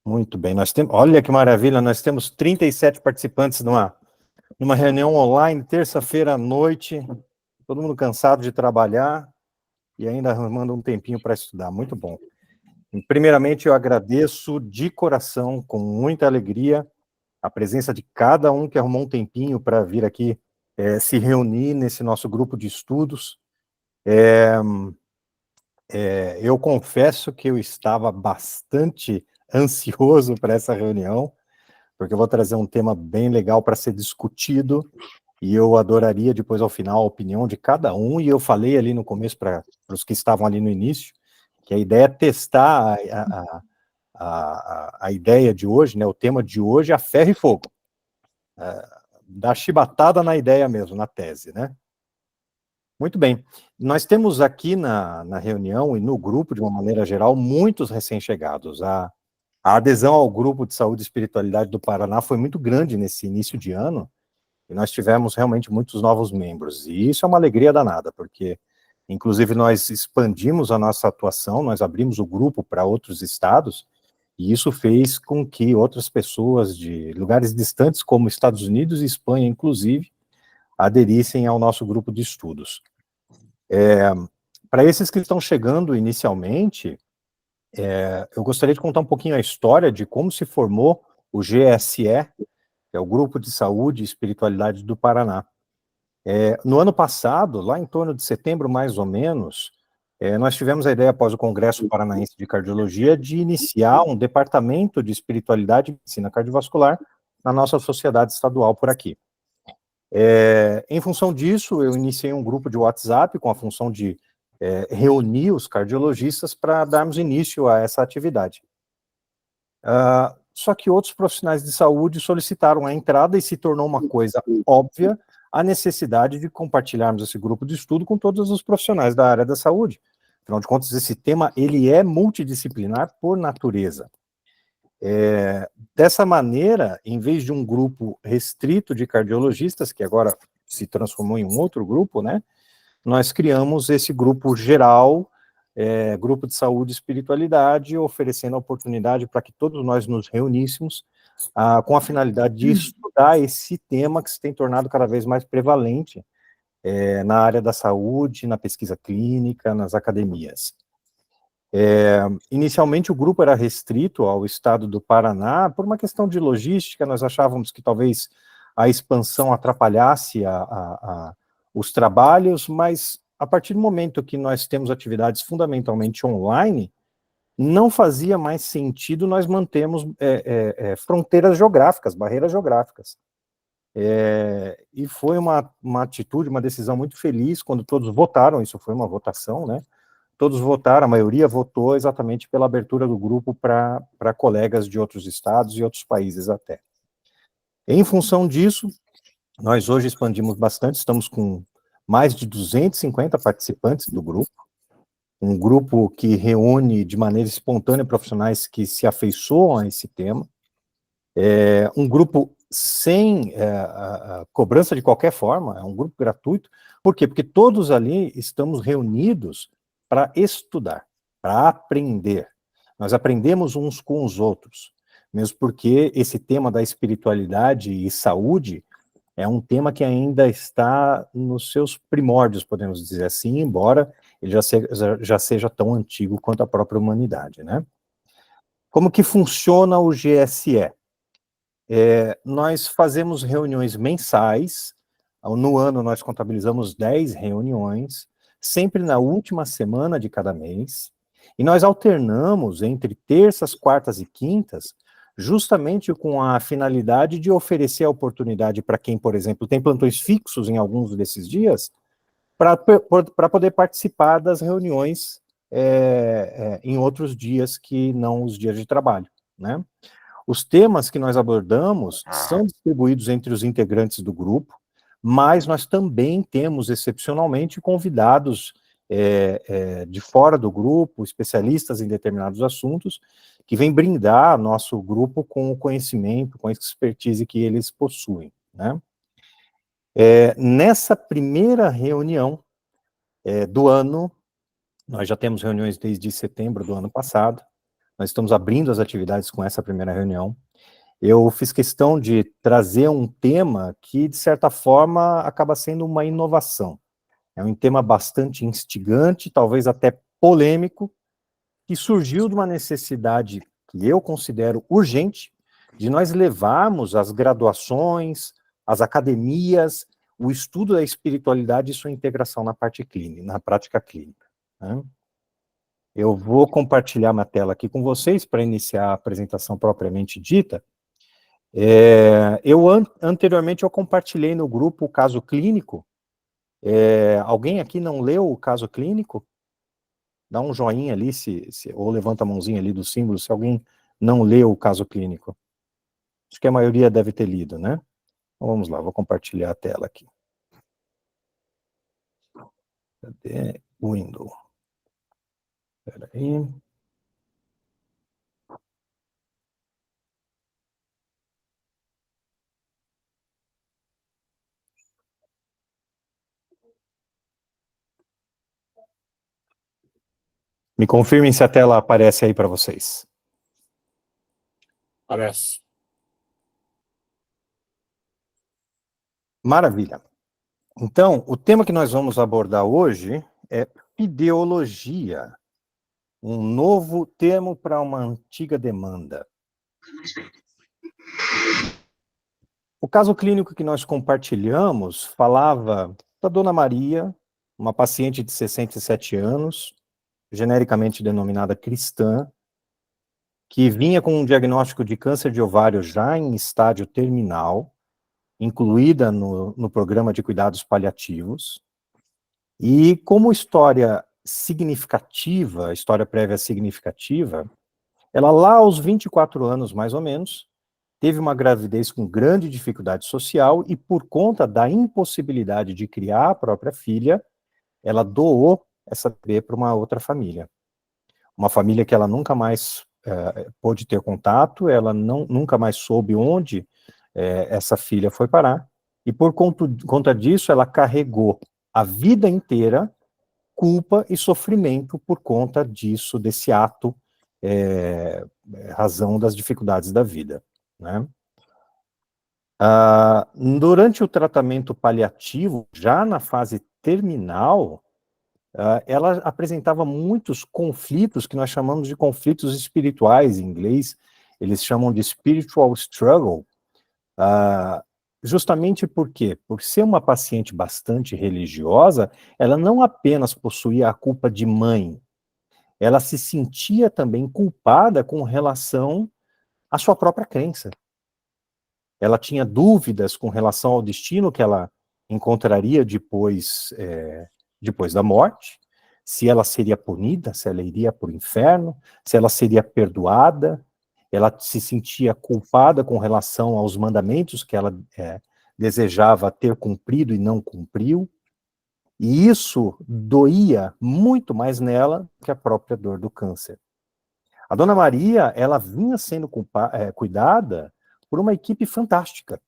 Muito bem, nós temos, olha que maravilha, nós temos 37 participantes numa reunião online, terça-feira à noite, todo mundo cansado de trabalhar e ainda arrumando um tempinho para estudar, muito bom. Primeiramente, eu agradeço de coração, com muita alegria, a presença de cada um que arrumou um tempinho para vir aqui se reunir nesse nosso grupo de estudos. Eu confesso que eu estava bastante ansioso para essa reunião, porque eu vou trazer um tema bem legal para ser discutido, e eu adoraria depois, ao final, a opinião de cada um, e eu falei ali no começo para os que estavam ali no início, que a ideia é testar a ideia de hoje, né, o tema de hoje é a ferro e fogo. Dar chibatada na ideia mesmo, na tese, né? Muito bem. Nós temos aqui na reunião e no grupo, de uma maneira geral, muitos recém-chegados. A adesão ao grupo de saúde e espiritualidade do Paraná foi muito grande nesse início de ano, e nós tivemos realmente muitos novos membros. E isso é uma alegria danada, porque, inclusive, nós expandimos a nossa atuação, nós abrimos o grupo para outros estados, e isso fez com que outras pessoas de lugares distantes, como Estados Unidos e Espanha, inclusive, aderissem ao nosso grupo de estudos. Para esses que estão chegando inicialmente, eu gostaria de contar um pouquinho a história de como se formou o GSE, que é o Grupo de Saúde e Espiritualidade do Paraná. No ano passado, lá em torno de setembro, mais ou menos, nós tivemos a ideia, após o Congresso Paranaense de Cardiologia, de iniciar um departamento de espiritualidade e medicina cardiovascular na nossa sociedade estadual por aqui. Em função disso, eu iniciei um grupo de WhatsApp com a função de reunir os cardiologistas para darmos início a essa atividade. Só que outros profissionais de saúde solicitaram a entrada e se tornou uma coisa óbvia a necessidade de compartilharmos esse grupo de estudo com todos os profissionais da área da saúde. Afinal de contas, esse tema ele é multidisciplinar por natureza. Dessa maneira, em vez de um grupo restrito de cardiologistas, que agora se transformou em um outro grupo, né, nós criamos esse grupo geral, grupo de saúde e espiritualidade, oferecendo a oportunidade para que todos nós nos reuníssemos com a finalidade de estudar esse tema que se tem tornado cada vez mais prevalente na área da saúde, na pesquisa clínica, nas academias. Inicialmente o grupo era restrito ao estado do Paraná, por uma questão de logística, nós achávamos que talvez a expansão atrapalhasse os trabalhos, mas a partir do momento que nós temos atividades fundamentalmente online, não fazia mais sentido nós mantermos fronteiras geográficas, barreiras geográficas. E foi uma atitude, uma decisão muito feliz quando todos votaram, isso foi uma votação, né? Todos votaram, a maioria votou exatamente pela abertura do grupo para colegas de outros estados e outros países até. Em função disso, nós hoje expandimos bastante, estamos com mais de 250 participantes do grupo, um grupo que reúne de maneira espontânea profissionais que se afeiçoam a esse tema, um grupo sem cobrança de qualquer forma, é um grupo gratuito. Por quê? Porque todos ali estamos reunidos para estudar, para aprender. Nós aprendemos uns com os outros, mesmo porque esse tema da espiritualidade e saúde é um tema que ainda está nos seus primórdios, podemos dizer assim, embora ele já seja tão antigo quanto a própria humanidade, né? Como que funciona o GSE? Nós fazemos reuniões mensais, no ano nós contabilizamos 10 reuniões, sempre na última semana de cada mês, e nós alternamos entre terças, quartas e quintas, justamente com a finalidade de oferecer a oportunidade para quem, por exemplo, tem plantões fixos em alguns desses dias, para poder participar das reuniões em outros dias que não os dias de trabalho, né? Os temas que nós abordamos são distribuídos entre os integrantes do grupo, mas nós também temos, excepcionalmente, convidados de fora do grupo, especialistas em determinados assuntos, que vêm brindar nosso grupo com o conhecimento, com a expertise que eles possuem, né? Nessa primeira reunião do ano, nós já temos reuniões desde setembro do ano passado, nós estamos abrindo as atividades com essa primeira reunião. Eu fiz questão de trazer um tema que, de certa forma, acaba sendo uma inovação. É um tema bastante instigante, talvez até polêmico, que surgiu de uma necessidade que eu considero urgente, de nós levarmos as graduações, as academias, o estudo da espiritualidade e sua integração na parte clínica, na prática clínica, né? Eu vou compartilhar minha tela aqui com vocês para iniciar a apresentação propriamente dita. Anteriormente eu compartilhei no grupo o caso clínico. Alguém aqui não leu o caso clínico? Dá um joinha ali, ou levanta a mãozinha ali do símbolo, se alguém não leu o caso clínico. Acho que a maioria deve ter lido, né? Então, vamos lá, vou compartilhar a tela aqui. Cadê? Window. Espera aí. Me confirmem se a tela aparece aí para vocês. Aparece. Maravilha. Então, o tema que nós vamos abordar hoje é ideologia, um novo termo para uma antiga demanda. O caso clínico que nós compartilhamos falava da Dona Maria, uma paciente de 67 anos, genericamente denominada cristã, que vinha com um diagnóstico de câncer de ovário já em estágio terminal, incluída no programa de cuidados paliativos, e como história significativa, história prévia significativa, ela lá aos 24 anos, mais ou menos, teve uma gravidez com grande dificuldade social e por conta da impossibilidade de criar a própria filha, ela doou essa bebê para uma outra família. Uma família que ela nunca mais pôde ter contato, ela nunca mais soube onde essa filha foi parar, e por conta disso ela carregou a vida inteira culpa e sofrimento por conta disso, desse ato, razão das dificuldades da vida, né? Durante o tratamento paliativo, já na fase terminal, ela apresentava muitos conflitos, que nós chamamos de conflitos espirituais em inglês, eles chamam de spiritual struggle, justamente por quê? Por ser uma paciente bastante religiosa, ela não apenas possuía a culpa de mãe, ela se sentia também culpada com relação à sua própria crença. Ela tinha dúvidas com relação ao destino que ela encontraria depois da morte, se ela seria punida, se ela iria para o inferno, se ela seria perdoada. Ela se sentia culpada com relação aos mandamentos que ela desejava ter cumprido e não cumpriu, e isso doía muito mais nela que a própria dor do câncer. A Dona Maria, ela vinha sendo cuidada por uma equipe fantástica,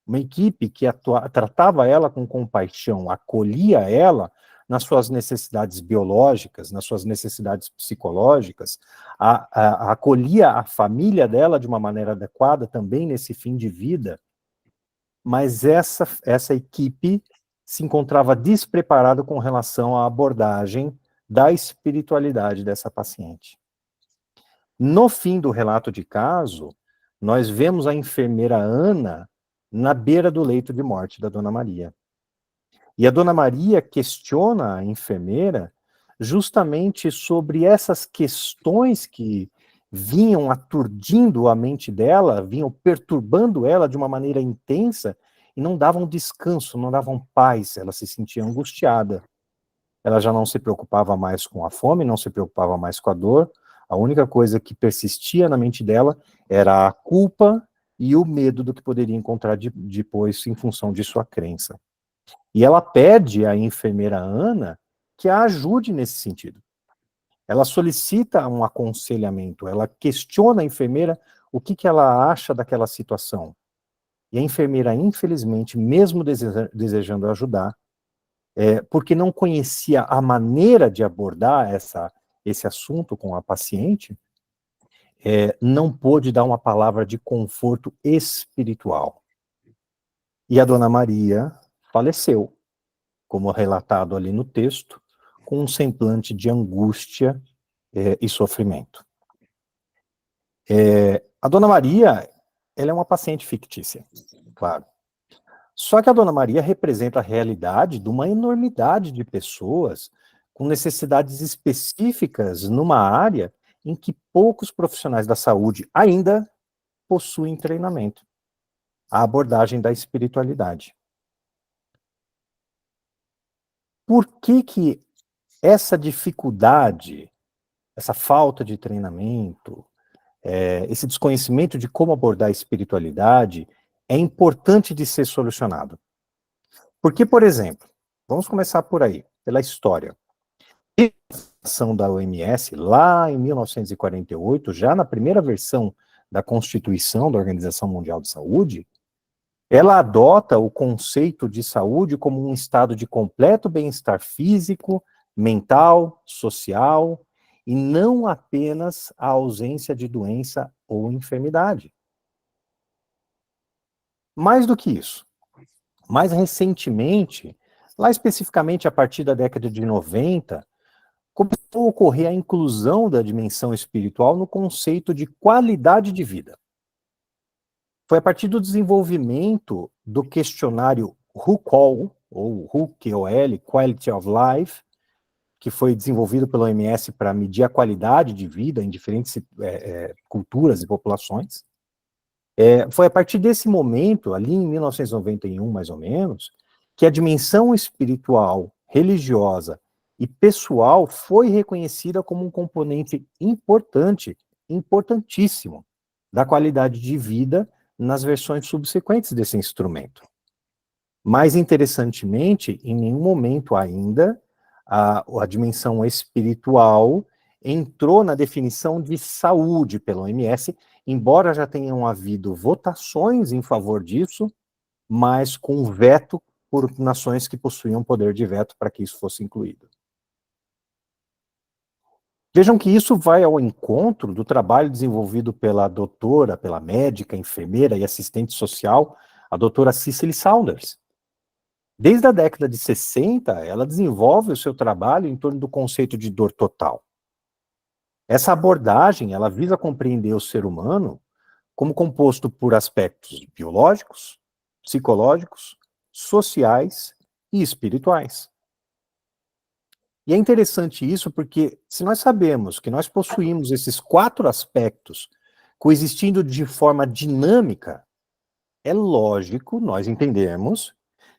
uma equipe que tratava ela com compaixão, acolhia ela nas suas necessidades biológicas, nas suas necessidades psicológicas, acolhia a família dela de uma maneira adequada também nesse fim de vida, mas essa equipe se encontrava despreparada com relação à abordagem da espiritualidade dessa paciente. No fim do relato de caso, nós vemos a enfermeira Ana na beira do leito de morte da Dona Maria. E a Dona Maria questiona a enfermeira justamente sobre essas questões que vinham aturdindo a mente dela, vinham perturbando ela de uma maneira intensa e não davam descanso, não davam paz, ela se sentia angustiada. Ela já não se preocupava mais com a fome, não se preocupava mais com a dor, a única coisa que persistia na mente dela era a culpa e o medo do que poderia encontrar depois em função de sua crença. E ela pede à enfermeira Ana que a ajude nesse sentido. Ela solicita um aconselhamento, ela questiona a enfermeira o que ela acha daquela situação. E a enfermeira, infelizmente, mesmo desejando ajudar, porque não conhecia a maneira de abordar esse assunto com a paciente, não pôde dar uma palavra de conforto espiritual. E a Dona Maria faleceu, como relatado ali no texto, com um semblante de angústia e sofrimento. A Dona Maria, ela é uma paciente fictícia, claro. Só que a Dona Maria representa a realidade de uma enormidade de pessoas com necessidades específicas numa área em que poucos profissionais da saúde ainda possuem treinamento, a abordagem da espiritualidade. Por que essa dificuldade, essa falta de treinamento, esse desconhecimento de como abordar a espiritualidade é importante de ser solucionado? Porque, por exemplo, vamos começar por aí, pela história. A ação da OMS, lá em 1948, já na primeira versão da Constituição da Organização Mundial de Saúde, ela adota o conceito de saúde como um estado de completo bem-estar físico, mental, social, e não apenas a ausência de doença ou enfermidade. Mais do que isso, mais recentemente, lá especificamente a partir da década de 90, começou a ocorrer a inclusão da dimensão espiritual no conceito de qualidade de vida. Foi a partir do desenvolvimento do questionário WHOQOL, ou WHOQOL, Quality of Life, que foi desenvolvido pela OMS para medir a qualidade de vida em diferentes culturas e populações. Foi a partir desse momento, ali em 1991, mais ou menos, que a dimensão espiritual, religiosa e pessoal foi reconhecida como um componente importante, importantíssimo, da qualidade de vida nas versões subsequentes desse instrumento. Mais interessantemente, em nenhum momento ainda a dimensão espiritual entrou na definição de saúde pela OMS, embora já tenham havido votações em favor disso, mas com veto por nações que possuíam poder de veto para que isso fosse incluído. Vejam que isso vai ao encontro do trabalho desenvolvido pela doutora, pela médica, enfermeira e assistente social, a doutora Cicely Saunders. Desde a década de 60, ela desenvolve o seu trabalho em torno do conceito de dor total. Essa abordagem, ela visa compreender o ser humano como composto por aspectos biológicos, psicológicos, sociais e espirituais. E é interessante isso porque, se nós sabemos que nós possuímos esses 4 aspectos coexistindo de forma dinâmica, é lógico nós entendermos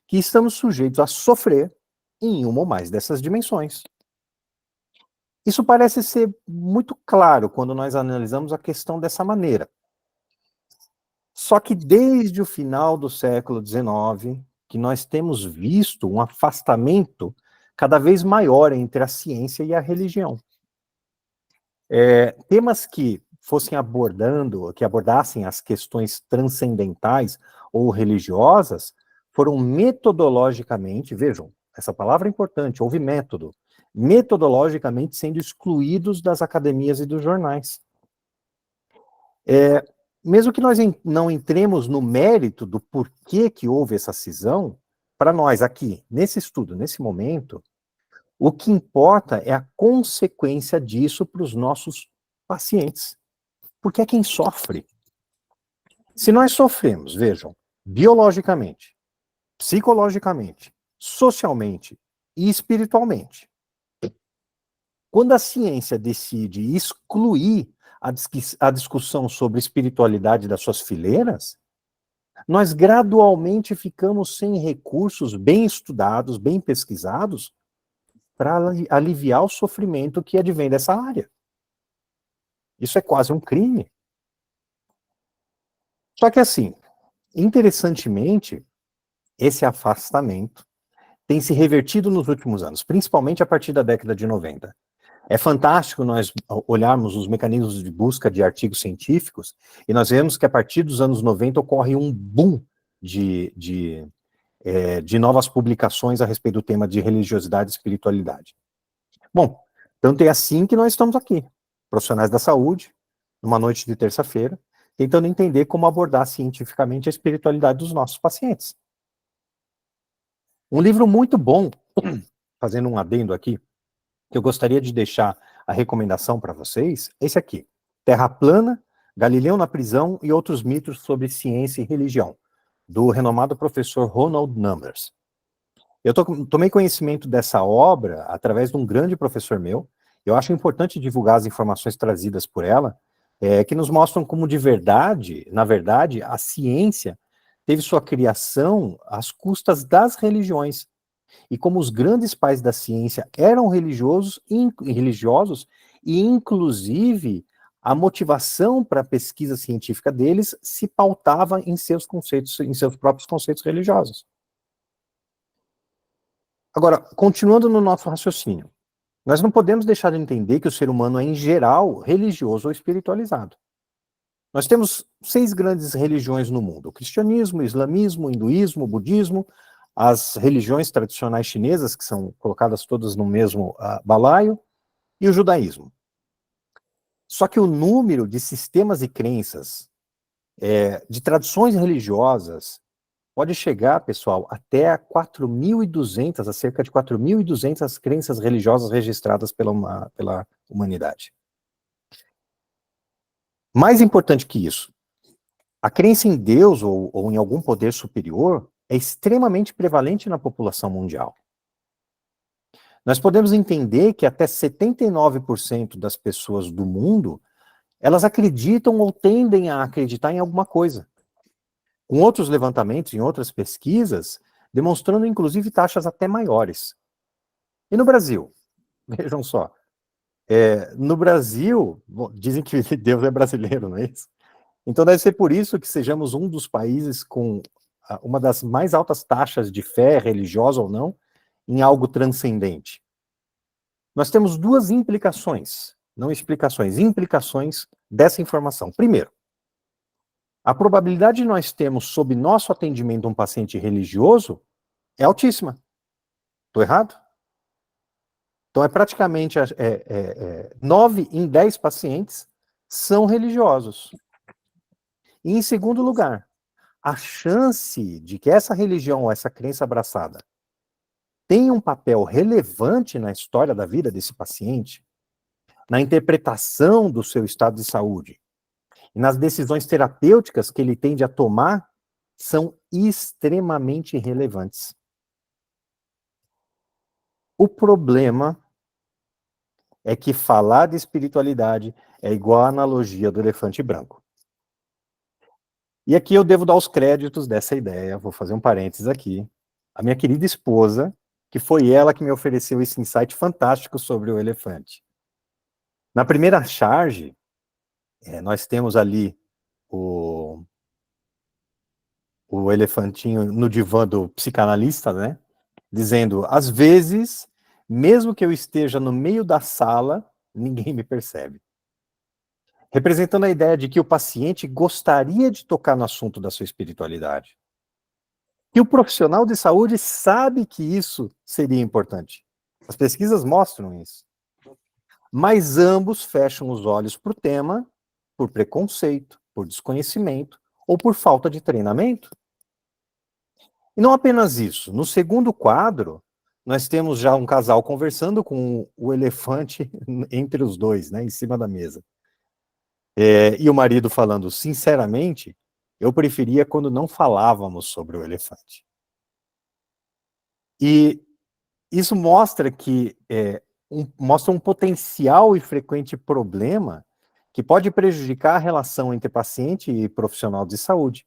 que estamos sujeitos a sofrer em uma ou mais dessas dimensões. Isso parece ser muito claro quando nós analisamos a questão dessa maneira. Só que desde o final do século XIX, que nós temos visto um afastamento cada vez maior entre a ciência e a religião. Temas que fossem que abordassem as questões transcendentais ou religiosas, foram metodologicamente, vejam, essa palavra é importante, houve método, metodologicamente sendo excluídos das academias e dos jornais. Mesmo que nós não entremos no mérito do porquê que houve essa cisão, para nós aqui, nesse estudo, nesse momento, o que importa é a consequência disso para os nossos pacientes, porque é quem sofre. Se nós sofremos, vejam, biologicamente, psicologicamente, socialmente e espiritualmente, quando a ciência decide excluir a discussão sobre espiritualidade das suas fileiras, nós gradualmente ficamos sem recursos bem estudados, bem pesquisados, para aliviar o sofrimento que advém dessa área. Isso é quase um crime. Só que assim, interessantemente, esse afastamento tem se revertido nos últimos anos, principalmente a partir da década de 90. É fantástico nós olharmos os mecanismos de busca de artigos científicos e nós vemos que a partir dos anos 90 ocorre um boom de novas publicações a respeito do tema de religiosidade e espiritualidade. Bom, tanto é assim que nós estamos aqui, profissionais da saúde, numa noite de terça-feira, tentando entender como abordar cientificamente a espiritualidade dos nossos pacientes. Um livro muito bom, fazendo um adendo aqui, que eu gostaria de deixar a recomendação para vocês, é esse aqui, Terra Plana, Galileu na Prisão e Outros Mitos sobre Ciência e Religião, do renomado professor Ronald Numbers. Eu tomei conhecimento dessa obra através de um grande professor meu. Eu acho importante divulgar as informações trazidas por ela, que nos mostram como de verdade, na verdade, a ciência teve sua criação às custas das religiões, e como os grandes pais da ciência eram religiosos, e inclusive a motivação para a pesquisa científica deles se pautava em seus conceitos, em seus próprios conceitos religiosos. Agora, continuando no nosso raciocínio, nós não podemos deixar de entender que o ser humano é, em geral, religioso ou espiritualizado. Nós temos 6 grandes religiões no mundo: o cristianismo, o islamismo, o hinduísmo, o budismo, as religiões tradicionais chinesas, que são colocadas todas no mesmo balaio, e o judaísmo. Só que o número de sistemas e crenças, de tradições religiosas, pode chegar, pessoal, até a 4.200, a cerca de 4.200 crenças religiosas registradas pela humanidade. Mais importante que isso, a crença em Deus ou em algum poder superior é extremamente prevalente na população mundial. Nós podemos entender que até 79% das pessoas do mundo, elas acreditam ou tendem a acreditar em alguma coisa. Com outros levantamentos, em outras pesquisas, demonstrando inclusive taxas até maiores. E no Brasil? Vejam só. No Brasil, dizem que Deus é brasileiro, não é isso? Então deve ser por isso que sejamos um dos países com uma das mais altas taxas de fé, religiosa ou não, em algo transcendente. Nós temos 2 implicações, não explicações, implicações dessa informação. Primeiro, a probabilidade de nós termos sob nosso atendimento um paciente religioso é altíssima. Estou errado? Então é praticamente 9 em 10 pacientes são religiosos. E em segundo lugar, a chance de que essa religião ou essa crença abraçada tenha um papel relevante na história da vida desse paciente, na interpretação do seu estado de saúde e nas decisões terapêuticas que ele tende a tomar, são extremamente relevantes. O problema é que falar de espiritualidade é igual à analogia do elefante branco. E aqui eu devo dar os créditos dessa ideia, vou fazer um parênteses aqui, a minha querida esposa, que foi ela que me ofereceu esse insight fantástico sobre o elefante. Na primeira charge, nós temos ali o elefantinho no divã do psicanalista, né? Dizendo, às vezes, mesmo que eu esteja no meio da sala, ninguém me percebe. Representando a ideia de que o paciente gostaria de tocar no assunto da sua espiritualidade. E o profissional de saúde sabe que isso seria importante. As pesquisas mostram isso. Mas ambos fecham os olhos para o tema por preconceito, por desconhecimento ou por falta de treinamento. E não apenas isso. No segundo quadro, nós temos já um casal conversando com o elefante entre os dois, né, em cima da mesa. E o marido falando, sinceramente, eu preferia quando não falávamos sobre o elefante. E isso mostra que mostra um potencial e frequente problema que pode prejudicar a relação entre paciente e profissional de saúde.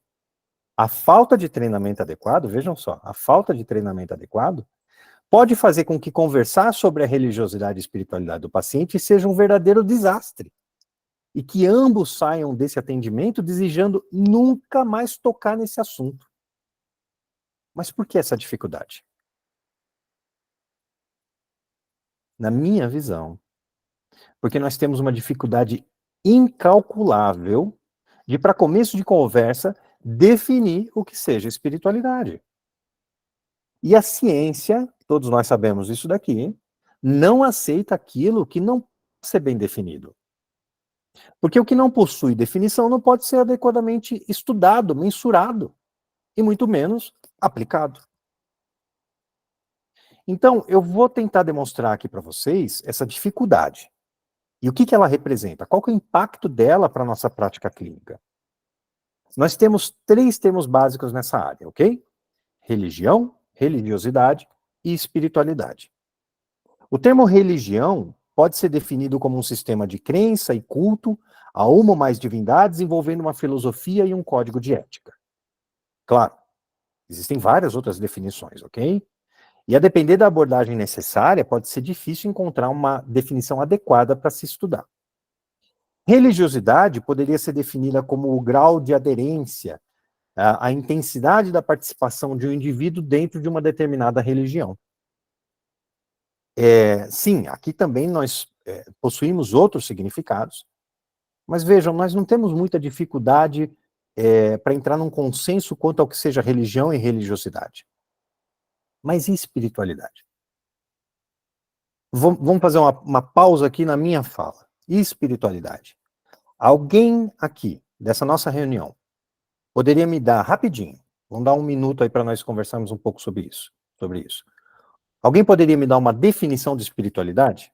A falta de treinamento adequado, vejam só, a falta de treinamento adequado pode fazer com que conversar sobre a religiosidade e espiritualidade do paciente seja um verdadeiro desastre. E que ambos saiam desse atendimento desejando nunca mais tocar nesse assunto. Mas por que essa dificuldade? Na minha visão, porque nós temos uma dificuldade incalculável de, para começo de conversa, definir o que seja espiritualidade. E a ciência, todos nós sabemos isso daqui, não aceita aquilo que não pode ser bem definido. Porque o que não possui definição não pode ser adequadamente estudado, mensurado, e muito menos aplicado. Então, eu vou tentar demonstrar aqui para vocês essa dificuldade. E o que ela representa? Qual que é o impacto dela para a nossa prática clínica? Nós temos 3 termos básicos nessa área, ok? Religião, religiosidade e espiritualidade. O termo religião pode ser definido como um sistema de crença e culto a uma ou mais divindades envolvendo uma filosofia e um código de ética. Claro, existem várias outras definições, ok? E a depender da abordagem necessária, pode ser difícil encontrar uma definição adequada para se estudar. Religiosidade poderia ser definida como o grau de aderência, a intensidade da participação de um indivíduo dentro de uma determinada religião. Sim, aqui também nós possuímos outros significados, mas vejam, nós não temos muita dificuldade para entrar num consenso quanto ao que seja religião e religiosidade. Mas e espiritualidade? Vamos fazer uma pausa aqui na minha fala. E espiritualidade? Alguém aqui, dessa nossa reunião, poderia me dar, rapidinho, vamos dar um minuto aí para nós conversarmos um pouco sobre isso. Alguém poderia me dar uma definição de espiritualidade?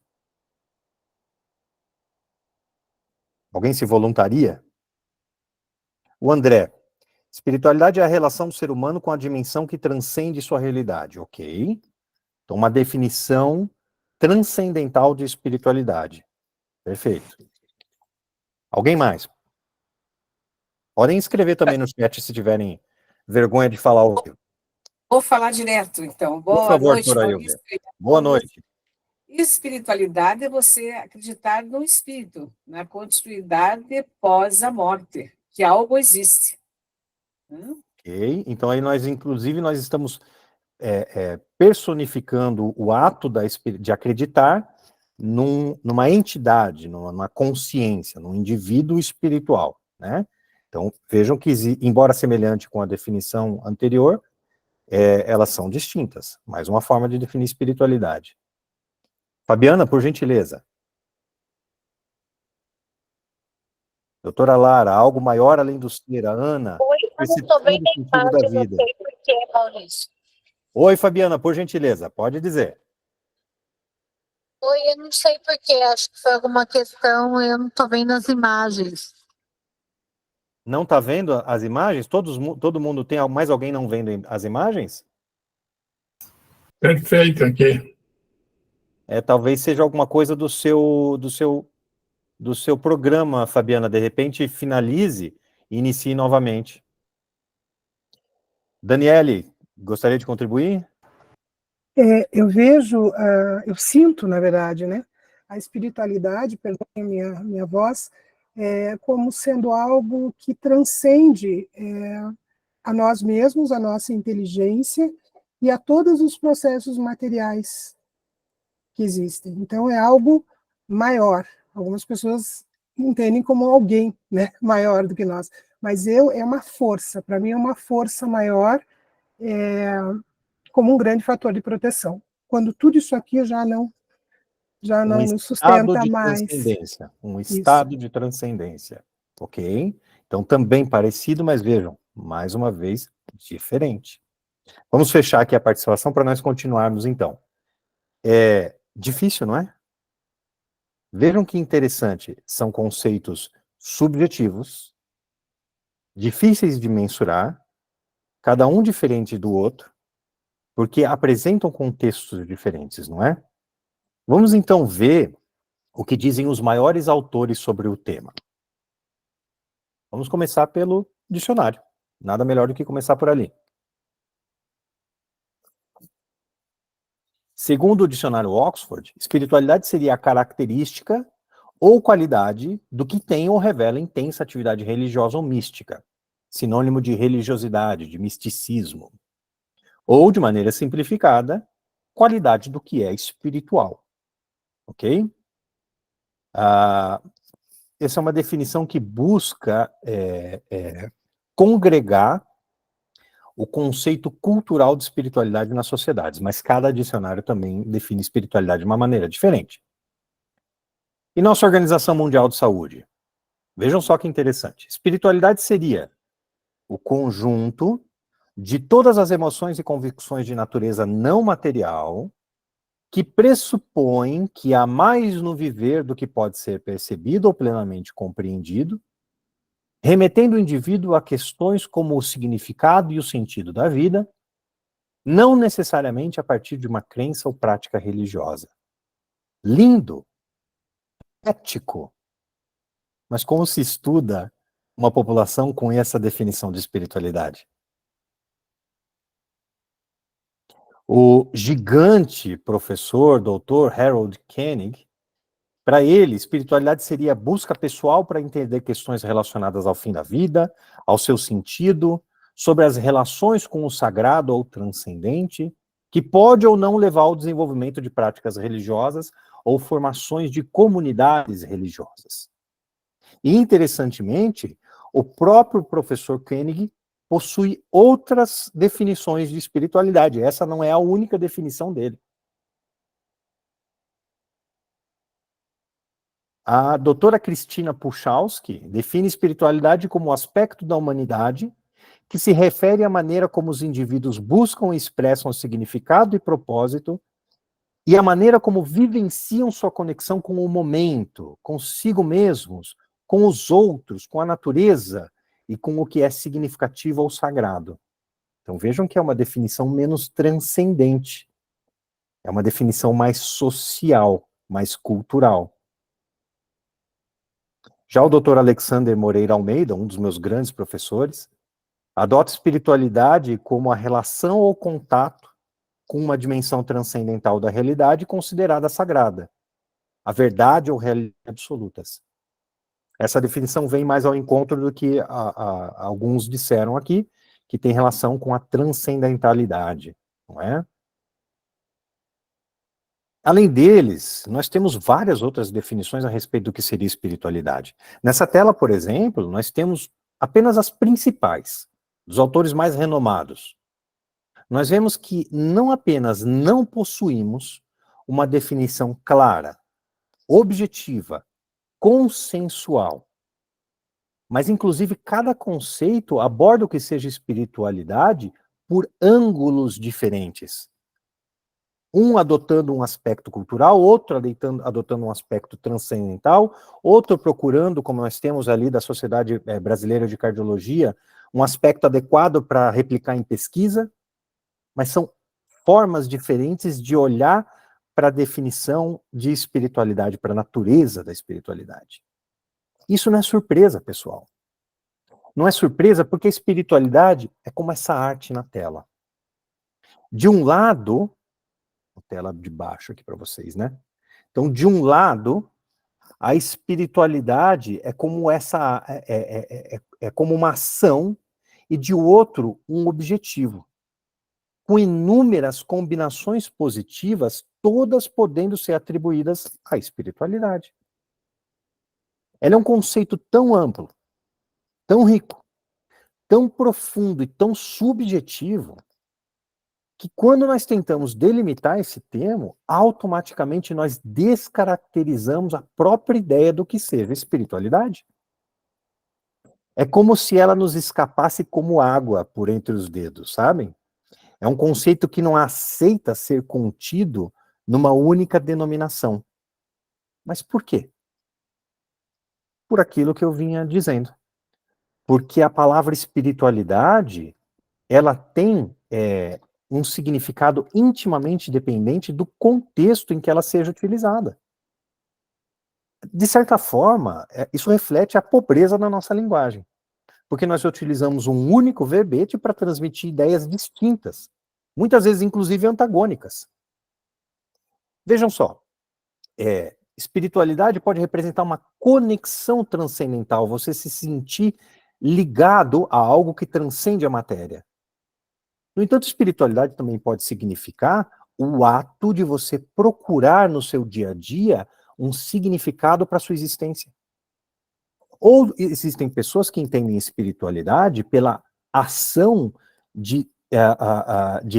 Alguém se voluntaria? O André, espiritualidade é a relação do ser humano com a dimensão que transcende sua realidade, ok? Então, uma definição transcendental de espiritualidade. Perfeito. Alguém mais? Podem escrever também no chat se tiverem vergonha de falar ao vivo. Vou falar direto, então. Por Boa favor, noite, doutora Maurício. Boa noite. Espiritualidade é você acreditar no espírito, na continuidade pós a morte, que algo existe. Ok, então aí nós, inclusive, nós estamos personificando o ato de acreditar numa entidade, numa consciência, num indivíduo espiritual, né? Então, vejam que, embora semelhante com a definição anterior, elas são distintas. Mais uma forma de definir espiritualidade. Fabiana, por gentileza. Doutora Lara, algo maior além do ser, a Ana. Oi, eu não estou bem percepção do sentido da vida. não sei por que, Maurício. Oi, Fabiana, por gentileza, pode dizer. Oi, eu não sei por que, acho que foi alguma questão, eu não estou vendo as imagens. Não está vendo as imagens? Todo mundo tem mais alguém não vendo as imagens? Perfeito aqui. Talvez seja alguma coisa do seu programa, Fabiana. De repente, finalize e inicie novamente. Daniele, gostaria de contribuir? Eu vejo, eu sinto, na verdade, né, a espiritualidade, perdoem minha voz, como sendo algo que transcende a nós mesmos, a nossa inteligência e a todos os processos materiais que existem. Então, é algo maior. Algumas pessoas entendem como alguém, né, maior do que nós. Mas é uma força, para mim é uma força maior, como um grande fator de proteção. Quando tudo isso aqui já não nos sustenta mais. Um estado de transcendência, ok? Então, também parecido, mas vejam, mais uma vez, diferente. Vamos fechar aqui a participação para nós continuarmos, então. É difícil, não é? Vejam que interessante, são conceitos subjetivos, difíceis de mensurar, cada um diferente do outro, porque apresentam contextos diferentes, não é? Vamos então ver o que dizem os maiores autores sobre o tema. Vamos começar pelo dicionário. Nada melhor do que começar por ali. Segundo o dicionário Oxford, espiritualidade seria a característica ou qualidade do que tem ou revela intensa atividade religiosa ou mística, sinônimo de religiosidade, de misticismo. Ou, de maneira simplificada, qualidade do que é espiritual. Ok? Essa é uma definição que busca congregar o conceito cultural de espiritualidade nas sociedades, mas cada dicionário também define espiritualidade de uma maneira diferente. E nossa Organização Mundial de Saúde? Vejam só que interessante. Espiritualidade seria o conjunto de todas as emoções e convicções de natureza não material que pressupõem que há mais no viver do que pode ser percebido ou plenamente compreendido, remetendo o indivíduo a questões como o significado e o sentido da vida, não necessariamente a partir de uma crença ou prática religiosa. Lindo, ético, mas como se estuda uma população com essa definição de espiritualidade? O gigante professor, doutor Harold Koenig, para ele, espiritualidade seria a busca pessoal para entender questões relacionadas ao fim da vida, ao seu sentido, sobre as relações com o sagrado ou transcendente, que pode ou não levar ao desenvolvimento de práticas religiosas ou formações de comunidades religiosas. E, interessantemente, o próprio professor Koenig possui outras definições de espiritualidade. Essa não é a única definição dele. A doutora Cristina Puchalski define espiritualidade como o aspecto da humanidade que se refere à maneira como os indivíduos buscam e expressam significado e propósito e a maneira como vivenciam sua conexão com o momento, consigo mesmos, com os outros, com a natureza e com o que é significativo ou sagrado. Então vejam que é uma definição menos transcendente. É uma definição mais social, mais cultural. Já o Dr. Alexander Moreira Almeida, um dos meus grandes professores, adota espiritualidade como a relação ou contato com uma dimensão transcendental da realidade considerada sagrada, a verdade ou realidade absolutas. Essa definição vem mais ao encontro do que alguns disseram aqui, que tem relação com a transcendentalidade, não é? Além deles, nós temos várias outras definições a respeito do que seria espiritualidade. Nessa tela, por exemplo, nós temos apenas as principais, dos autores mais renomados. Nós vemos que não apenas não possuímos uma definição clara, objetiva, consensual, mas inclusive cada conceito aborda o que seja espiritualidade por ângulos diferentes. Um adotando um aspecto cultural, outro adotando um aspecto transcendental, outro procurando, como nós temos ali da Sociedade Brasileira de Cardiologia, um aspecto adequado para replicar em pesquisa, mas são formas diferentes de olhar para a definição de espiritualidade, para a natureza da espiritualidade. Isso não é surpresa, pessoal. Não é surpresa porque a espiritualidade é como essa arte na tela. De um lado, a tela de baixo aqui para vocês, né? Então, de um lado, a espiritualidade é como como uma ação e de outro um objetivo, com inúmeras combinações positivas, todas podendo ser atribuídas à espiritualidade. Ela é um conceito tão amplo, tão rico, tão profundo e tão subjetivo que quando nós tentamos delimitar esse termo, automaticamente nós descaracterizamos a própria ideia do que seja espiritualidade. É como se ela nos escapasse como água por entre os dedos, sabem? É um conceito que não aceita ser contido numa única denominação. Mas por quê? Por aquilo que eu vinha dizendo. Porque a palavra espiritualidade, ela tem um significado intimamente dependente do contexto em que ela seja utilizada. De certa forma, isso reflete a pobreza da nossa linguagem, porque nós utilizamos um único verbete para transmitir ideias distintas, muitas vezes inclusive antagônicas. Vejam só, espiritualidade pode representar uma conexão transcendental, você se sentir ligado a algo que transcende a matéria. No entanto, espiritualidade também pode significar o ato de você procurar no seu dia a dia um significado para a sua existência. Ou existem pessoas que entendem espiritualidade pela ação de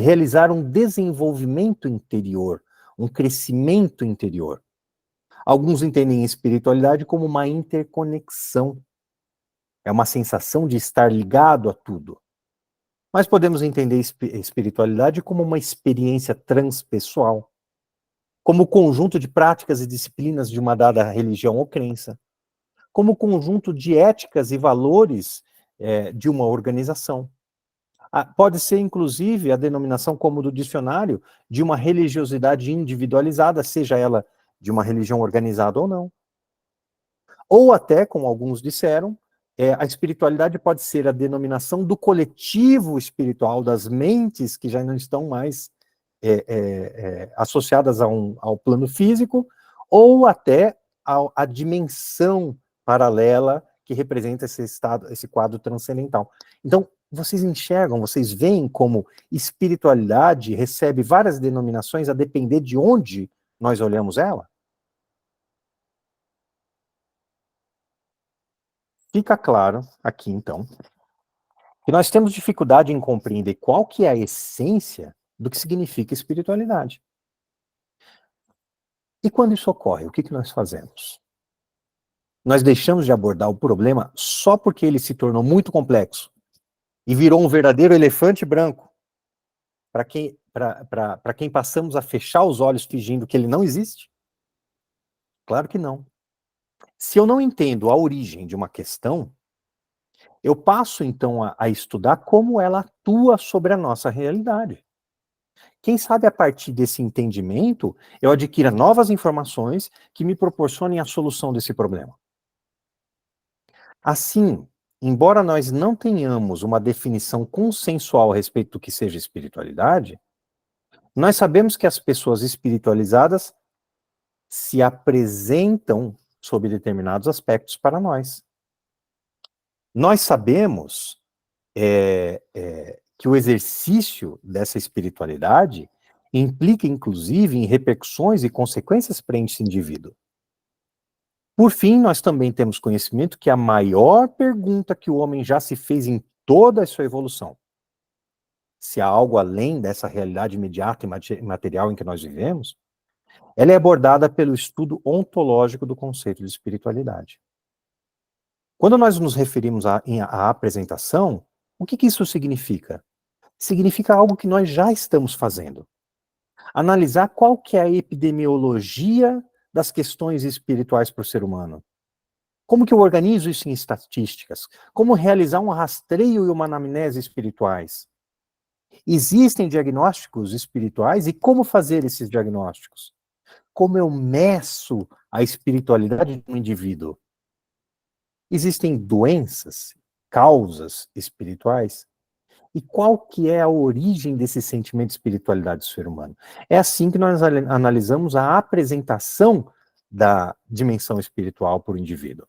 realizar um desenvolvimento interior, um crescimento interior. Alguns entendem espiritualidade como uma interconexão. É uma sensação de estar ligado a tudo. Mas podemos entender espiritualidade como uma experiência transpessoal, como conjunto de práticas e disciplinas de uma dada religião ou crença, como conjunto de éticas e valores de uma organização. Pode ser, inclusive, a denominação como do dicionário de uma religiosidade individualizada, seja ela de uma religião organizada ou não. Ou até, como alguns disseram, a espiritualidade pode ser a denominação do coletivo espiritual, das mentes que já não estão mais associadas ao plano físico, ou até à dimensão paralela que representa esse quadro transcendental. Então, vocês enxergam, vocês veem como espiritualidade recebe várias denominações a depender de onde nós olhamos ela? Fica claro aqui, então, que nós temos dificuldade em compreender qual que é a essência do que significa espiritualidade. E quando isso ocorre, o que nós fazemos? Nós deixamos de abordar o problema só porque ele se tornou muito complexo e virou um verdadeiro elefante branco, para quem passamos a fechar os olhos fingindo que ele não existe? Claro que não. Se eu não entendo a origem de uma questão, eu passo então a estudar como ela atua sobre a nossa realidade. Quem sabe a partir desse entendimento, eu adquira novas informações que me proporcionem a solução desse problema. Assim, embora nós não tenhamos uma definição consensual a respeito do que seja espiritualidade, nós sabemos que as pessoas espiritualizadas se apresentam sob determinados aspectos para nós. Nós sabemos que o exercício dessa espiritualidade implica, inclusive, em repercussões e consequências para esse indivíduo. Por fim, nós também temos conhecimento que a maior pergunta que o homem já se fez em toda a sua evolução, se há algo além dessa realidade imediata e material em que nós vivemos, ela é abordada pelo estudo ontológico do conceito de espiritualidade. Quando nós nos referimos à apresentação, o que isso significa? Significa algo que nós já estamos fazendo. Analisar qual que é a epidemiologia das questões espirituais para o ser humano. Como que eu organizo isso em estatísticas? Como realizar um rastreio e uma anamnese espirituais? Existem diagnósticos espirituais e como fazer esses diagnósticos? Como eu meço a espiritualidade de um indivíduo? Existem doenças, causas espirituais? E qual que é a origem desse sentimento de espiritualidade do ser humano? É assim que nós analisamos a apresentação da dimensão espiritual por indivíduo.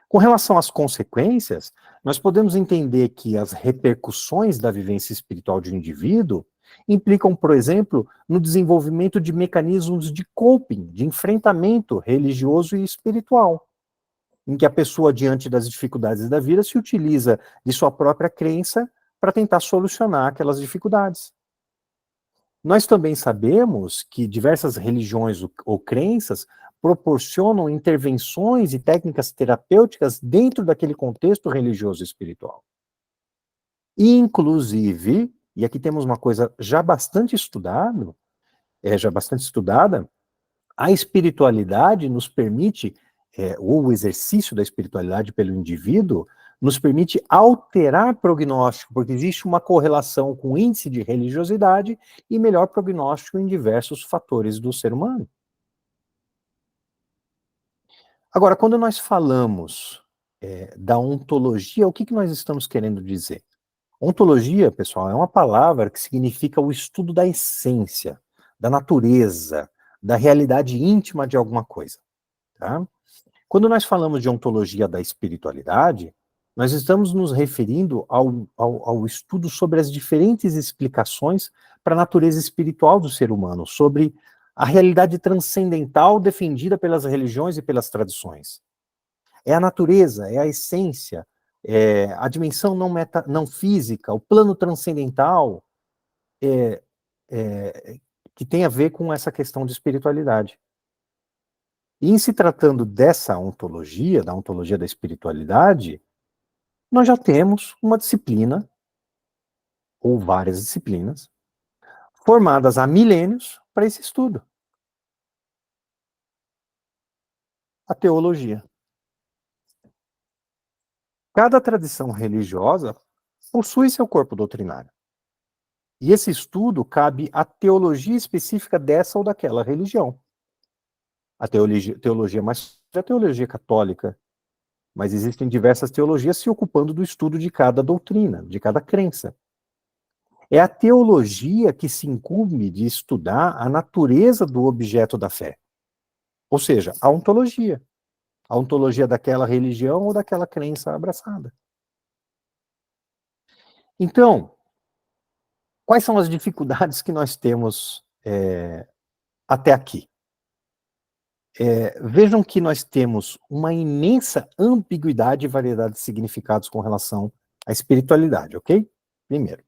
Com relação às consequências, nós podemos entender que as repercussões da vivência espiritual de um indivíduo implicam, por exemplo, no desenvolvimento de mecanismos de coping, de enfrentamento religioso e espiritual, em que a pessoa, diante das dificuldades da vida, se utiliza de sua própria crença para tentar solucionar aquelas dificuldades. Nós também sabemos que diversas religiões ou crenças proporcionam intervenções e técnicas terapêuticas dentro daquele contexto religioso e espiritual. Inclusive, e aqui temos uma coisa já bastante estudada, a espiritualidade nos permite, ou o exercício da espiritualidade pelo indivíduo, nos permite alterar prognóstico, porque existe uma correlação com o índice de religiosidade e melhor prognóstico em diversos fatores do ser humano. Agora, quando nós falamos da ontologia, o que nós estamos querendo dizer? Ontologia, pessoal, é uma palavra que significa o estudo da essência, da natureza, da realidade íntima de alguma coisa. Tá? Quando nós falamos de ontologia da espiritualidade, nós estamos nos referindo ao estudo sobre as diferentes explicações para a natureza espiritual do ser humano, sobre a realidade transcendental defendida pelas religiões e pelas tradições. É a natureza, é a essência, é a dimensão não física, o plano transcendental, que tem a ver com essa questão de espiritualidade. E em se tratando dessa ontologia, da ontologia da espiritualidade, nós já temos uma disciplina, ou várias disciplinas, formadas há milênios para esse estudo. A teologia. Cada tradição religiosa possui seu corpo doutrinário. E esse estudo cabe à teologia específica dessa ou daquela religião. A teologia mais é a teologia católica, mas existem diversas teologias se ocupando do estudo de cada doutrina, de cada crença. É a teologia que se incumbe de estudar a natureza do objeto da fé. Ou seja, a ontologia. A ontologia daquela religião ou daquela crença abraçada. Então, quais são as dificuldades que nós temos até aqui? Vejam que nós temos uma imensa ambiguidade e variedade de significados com relação à espiritualidade, ok? Primeiro,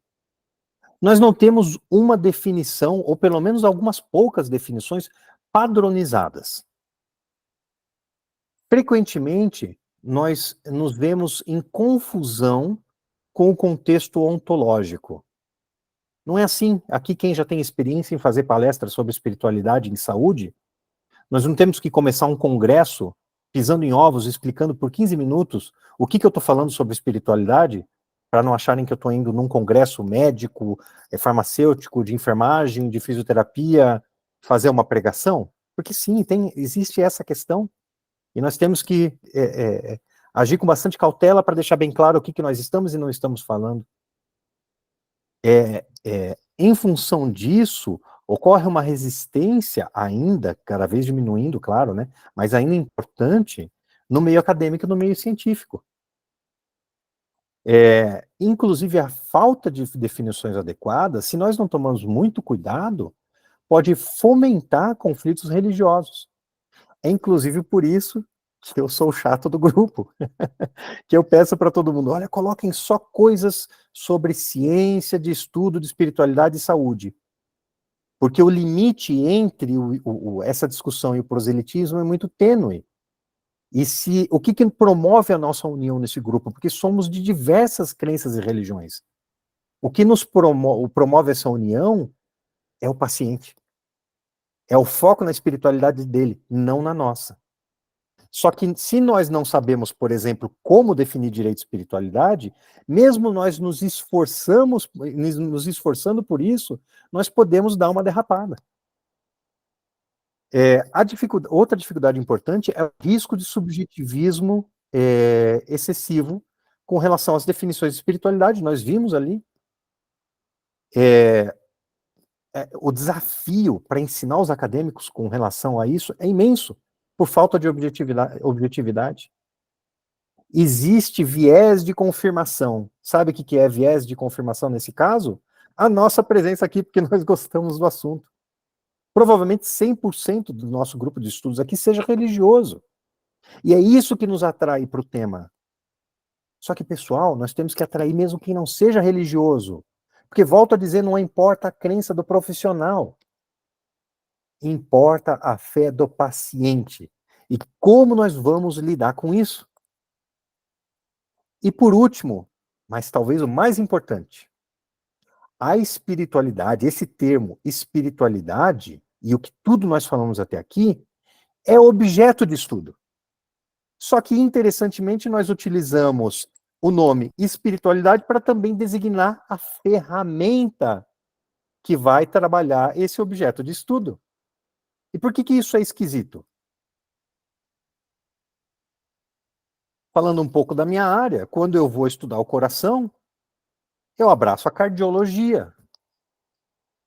nós não temos uma definição, ou pelo menos algumas poucas definições padronizadas. Frequentemente, nós nos vemos em confusão com o contexto ontológico. Não é assim. Aqui, quem já tem experiência em fazer palestras sobre espiritualidade em saúde, nós não temos que começar um congresso pisando em ovos, explicando por 15 minutos o que eu estou falando sobre espiritualidade, para não acharem que eu estou indo num congresso médico, farmacêutico, de enfermagem, de fisioterapia, fazer uma pregação. Porque sim, existe essa questão. E nós temos que agir com bastante cautela para deixar bem claro o que nós estamos e não estamos falando. Em função disso, ocorre uma resistência ainda, cada vez diminuindo, claro, né, mas ainda importante, no meio acadêmico e no meio científico. Inclusive, a falta de definições adequadas, se nós não tomarmos muito cuidado, pode fomentar conflitos religiosos. É inclusive por isso que eu sou o chato do grupo, que eu peço para todo mundo, olha, coloquem só coisas sobre ciência, de estudo, de espiritualidade e saúde. Porque o limite entre essa discussão e o proselitismo é muito tênue. E o que promove a nossa união nesse grupo? Porque somos de diversas crenças e religiões. O que nos promove essa união é o paciente. É o foco na espiritualidade dele, não na nossa. Só que se nós não sabemos, por exemplo, como definir direito e espiritualidade, mesmo nós nos esforçando por isso, nós podemos dar uma derrapada. Outra dificuldade importante é o risco de subjetivismo excessivo com relação às definições de espiritualidade. Nós vimos ali o desafio para ensinar os acadêmicos com relação a isso é imenso, por falta de objetividade. Existe viés de confirmação. Sabe o que é viés de confirmação nesse caso? A nossa presença aqui, porque nós gostamos do assunto. Provavelmente 100% do nosso grupo de estudos aqui seja religioso. E é isso que nos atrai para o tema. Só que, pessoal, nós temos que atrair mesmo quem não seja religioso. Porque, volto a dizer, não importa a crença do profissional. Importa a fé do paciente. E como nós vamos lidar com isso? E por último, mas talvez o mais importante, a espiritualidade, esse termo espiritualidade, e o que tudo nós falamos até aqui, é objeto de estudo. Só que, interessantemente, nós utilizamos o nome espiritualidade para também designar a ferramenta que vai trabalhar esse objeto de estudo. E por que isso é esquisito? Falando um pouco da minha área, quando eu vou estudar o coração, eu abraço a cardiologia.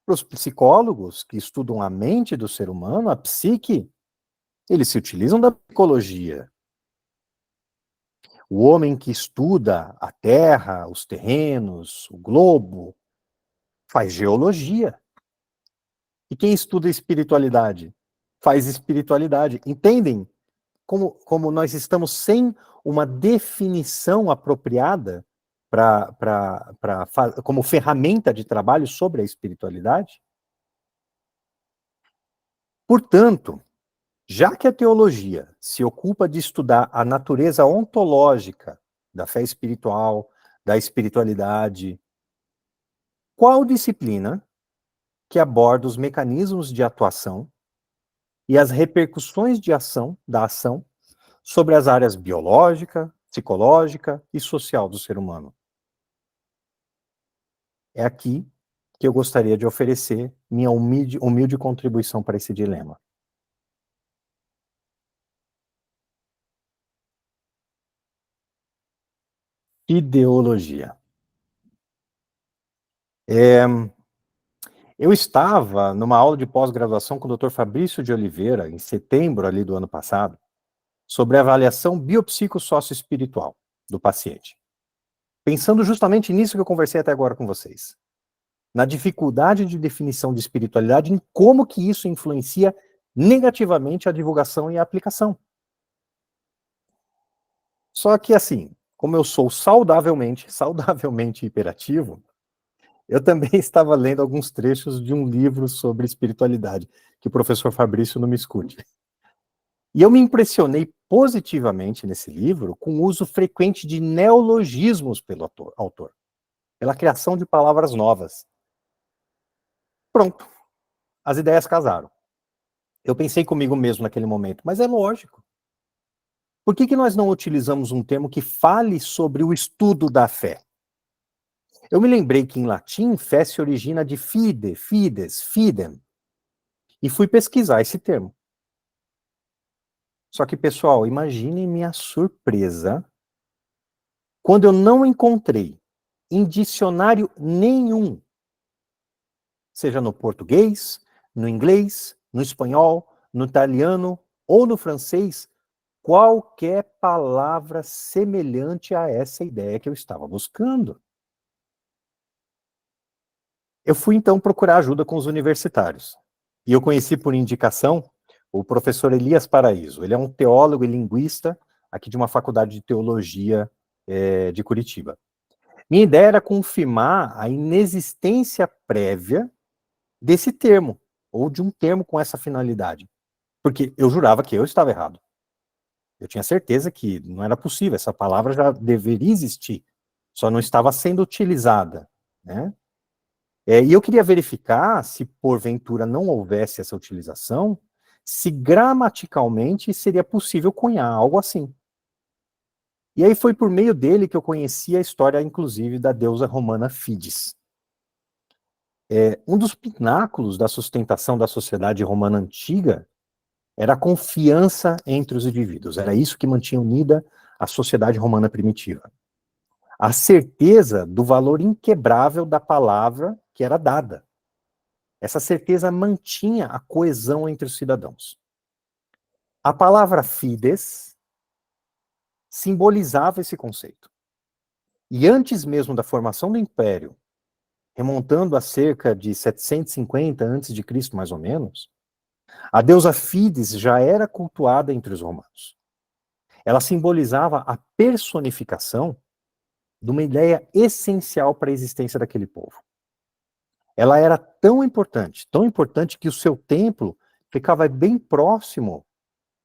Para os psicólogos que estudam a mente do ser humano, a psique, eles se utilizam da psicologia. O homem que estuda a Terra, os terrenos, o globo, faz geologia. E quem estuda espiritualidade? Faz espiritualidade. Entendem como nós estamos sem uma definição apropriada como ferramenta de trabalho sobre a espiritualidade? Portanto, Já que a teologia se ocupa de estudar a natureza ontológica da fé espiritual, da espiritualidade, qual disciplina que aborda os mecanismos de atuação e as repercussões da ação sobre as áreas biológica, psicológica e social do ser humano? É aqui que eu gostaria de oferecer minha humilde contribuição para esse dilema. Ideologia. Eu estava numa aula de pós-graduação com o Dr. Fabrício de Oliveira, em setembro ali do ano passado, sobre a avaliação biopsicossocioespiritual do paciente. Pensando justamente nisso que eu conversei até agora com vocês. Na dificuldade de definição de espiritualidade, em como que isso influencia negativamente a divulgação e a aplicação. Só que assim, como eu sou saudavelmente hiperativo, eu também estava lendo alguns trechos de um livro sobre espiritualidade, que o professor Fabrício não me escute. E eu me impressionei positivamente nesse livro com o uso frequente de neologismos pelo autor, pela criação de palavras novas. Pronto, as ideias casaram. Eu pensei comigo mesmo naquele momento, mas é lógico. Por que nós não utilizamos um termo que fale sobre o estudo da fé? Eu me lembrei que em latim, fé se origina de fide, fides, fidem. E fui pesquisar esse termo. Só que, pessoal, imaginem minha surpresa quando eu não encontrei em dicionário nenhum, seja no português, no inglês, no espanhol, no italiano ou no francês, qualquer palavra semelhante a essa ideia que eu estava buscando. Eu fui, então, procurar ajuda com os universitários. E eu conheci, por indicação, o professor Elias Paraíso. Ele é um teólogo e linguista aqui de uma faculdade de teologia de Curitiba. Minha ideia era confirmar a inexistência prévia desse termo, ou de um termo com essa finalidade. Porque eu jurava que eu estava errado. Eu tinha certeza que não era possível, essa palavra já deveria existir, só não estava sendo utilizada, né? E eu queria verificar, se porventura não houvesse essa utilização, se gramaticalmente seria possível cunhar algo assim. E aí foi por meio dele que eu conheci a história, inclusive, da deusa romana Fides. Um dos pináculos da sustentação da sociedade romana antiga era a confiança entre os indivíduos. Era isso que mantinha unida a sociedade romana primitiva. A certeza do valor inquebrável da palavra que era dada. Essa certeza mantinha a coesão entre os cidadãos. A palavra fides simbolizava esse conceito. E antes mesmo da formação do Império, remontando a cerca de 750 a.C., mais ou menos, a deusa Fides já era cultuada entre os romanos. Ela simbolizava a personificação de uma ideia essencial para a existência daquele povo. Ela era tão importante que o seu templo ficava bem próximo